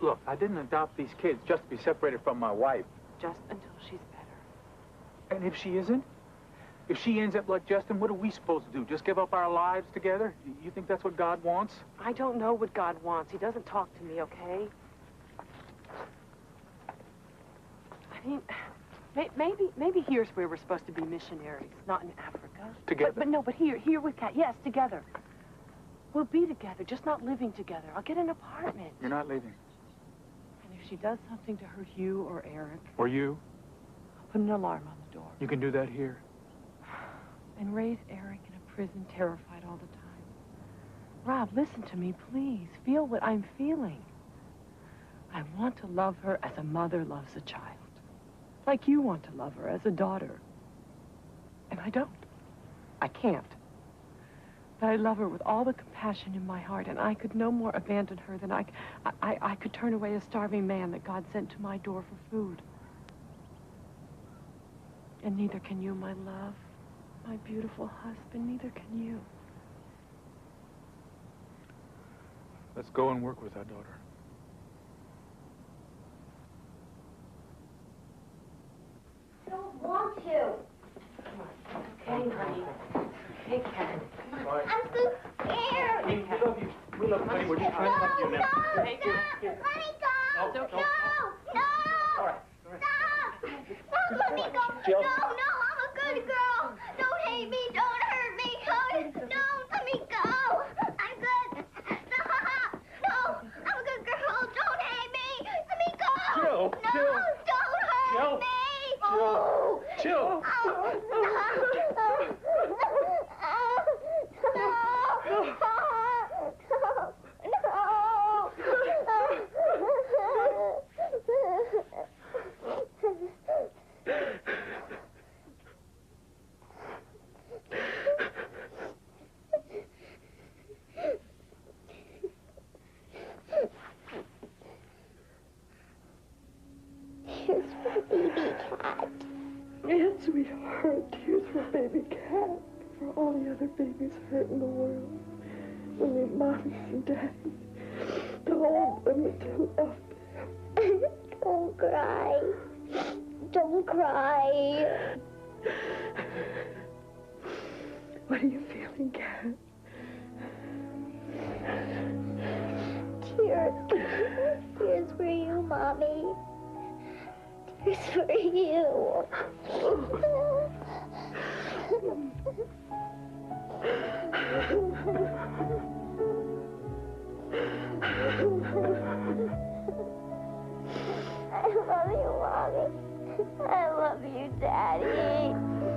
Look, I didn't adopt these kids just to be separated from my wife. Just until she's better. And if she isn't? If she ends up like Justin, what are we supposed to do? Just give up our lives together? You think that's what God wants? I don't know what God wants. He doesn't talk to me, okay? I mean, maybe here's where we're supposed to be missionaries, not in Africa. Together? But here with Kat. Yes, together. We'll be together, just not living together. I'll get an apartment. You're not leaving. And if she does something to hurt you or Eric... Or you? I'll put an alarm on the door. You can do that here. And raise Eric in a prison, terrified all the time. Rob, listen to me, please. Feel what I'm feeling. I want to love her as a mother loves a child. Like you want to love her as a daughter. And I don't. I can't. But I love her with all the compassion in my heart, and I could no more abandon her than I could turn away a starving man that God sent to my door for food. And neither can you, my love, my beautiful husband, neither can you. Let's go and work with our daughter. I don't want to. Okay, honey. Okay, Ken. I'm so scared. We love you. We love you, honey. We're just trying to help you now. No, let me go. No. No. All right. Stop. No, let me go. Jill. No, I'm a good girl. Don't hate me. Don't hurt me. No, let me go. I'm good. Stop. No, I'm a good girl. Don't hate me. Let me go. Jill. No, Jill. don't hurt Jill. me. Jill. Jill. for baby Cat, for all the other babies hurt in the world. We need mommy and daddy to hold them and to love them. Don't cry. Don't cry. What are you feeling, Cat? Tears. Tears for you, Mommy. Tears for you. I love you, Mommy. I love you, Daddy.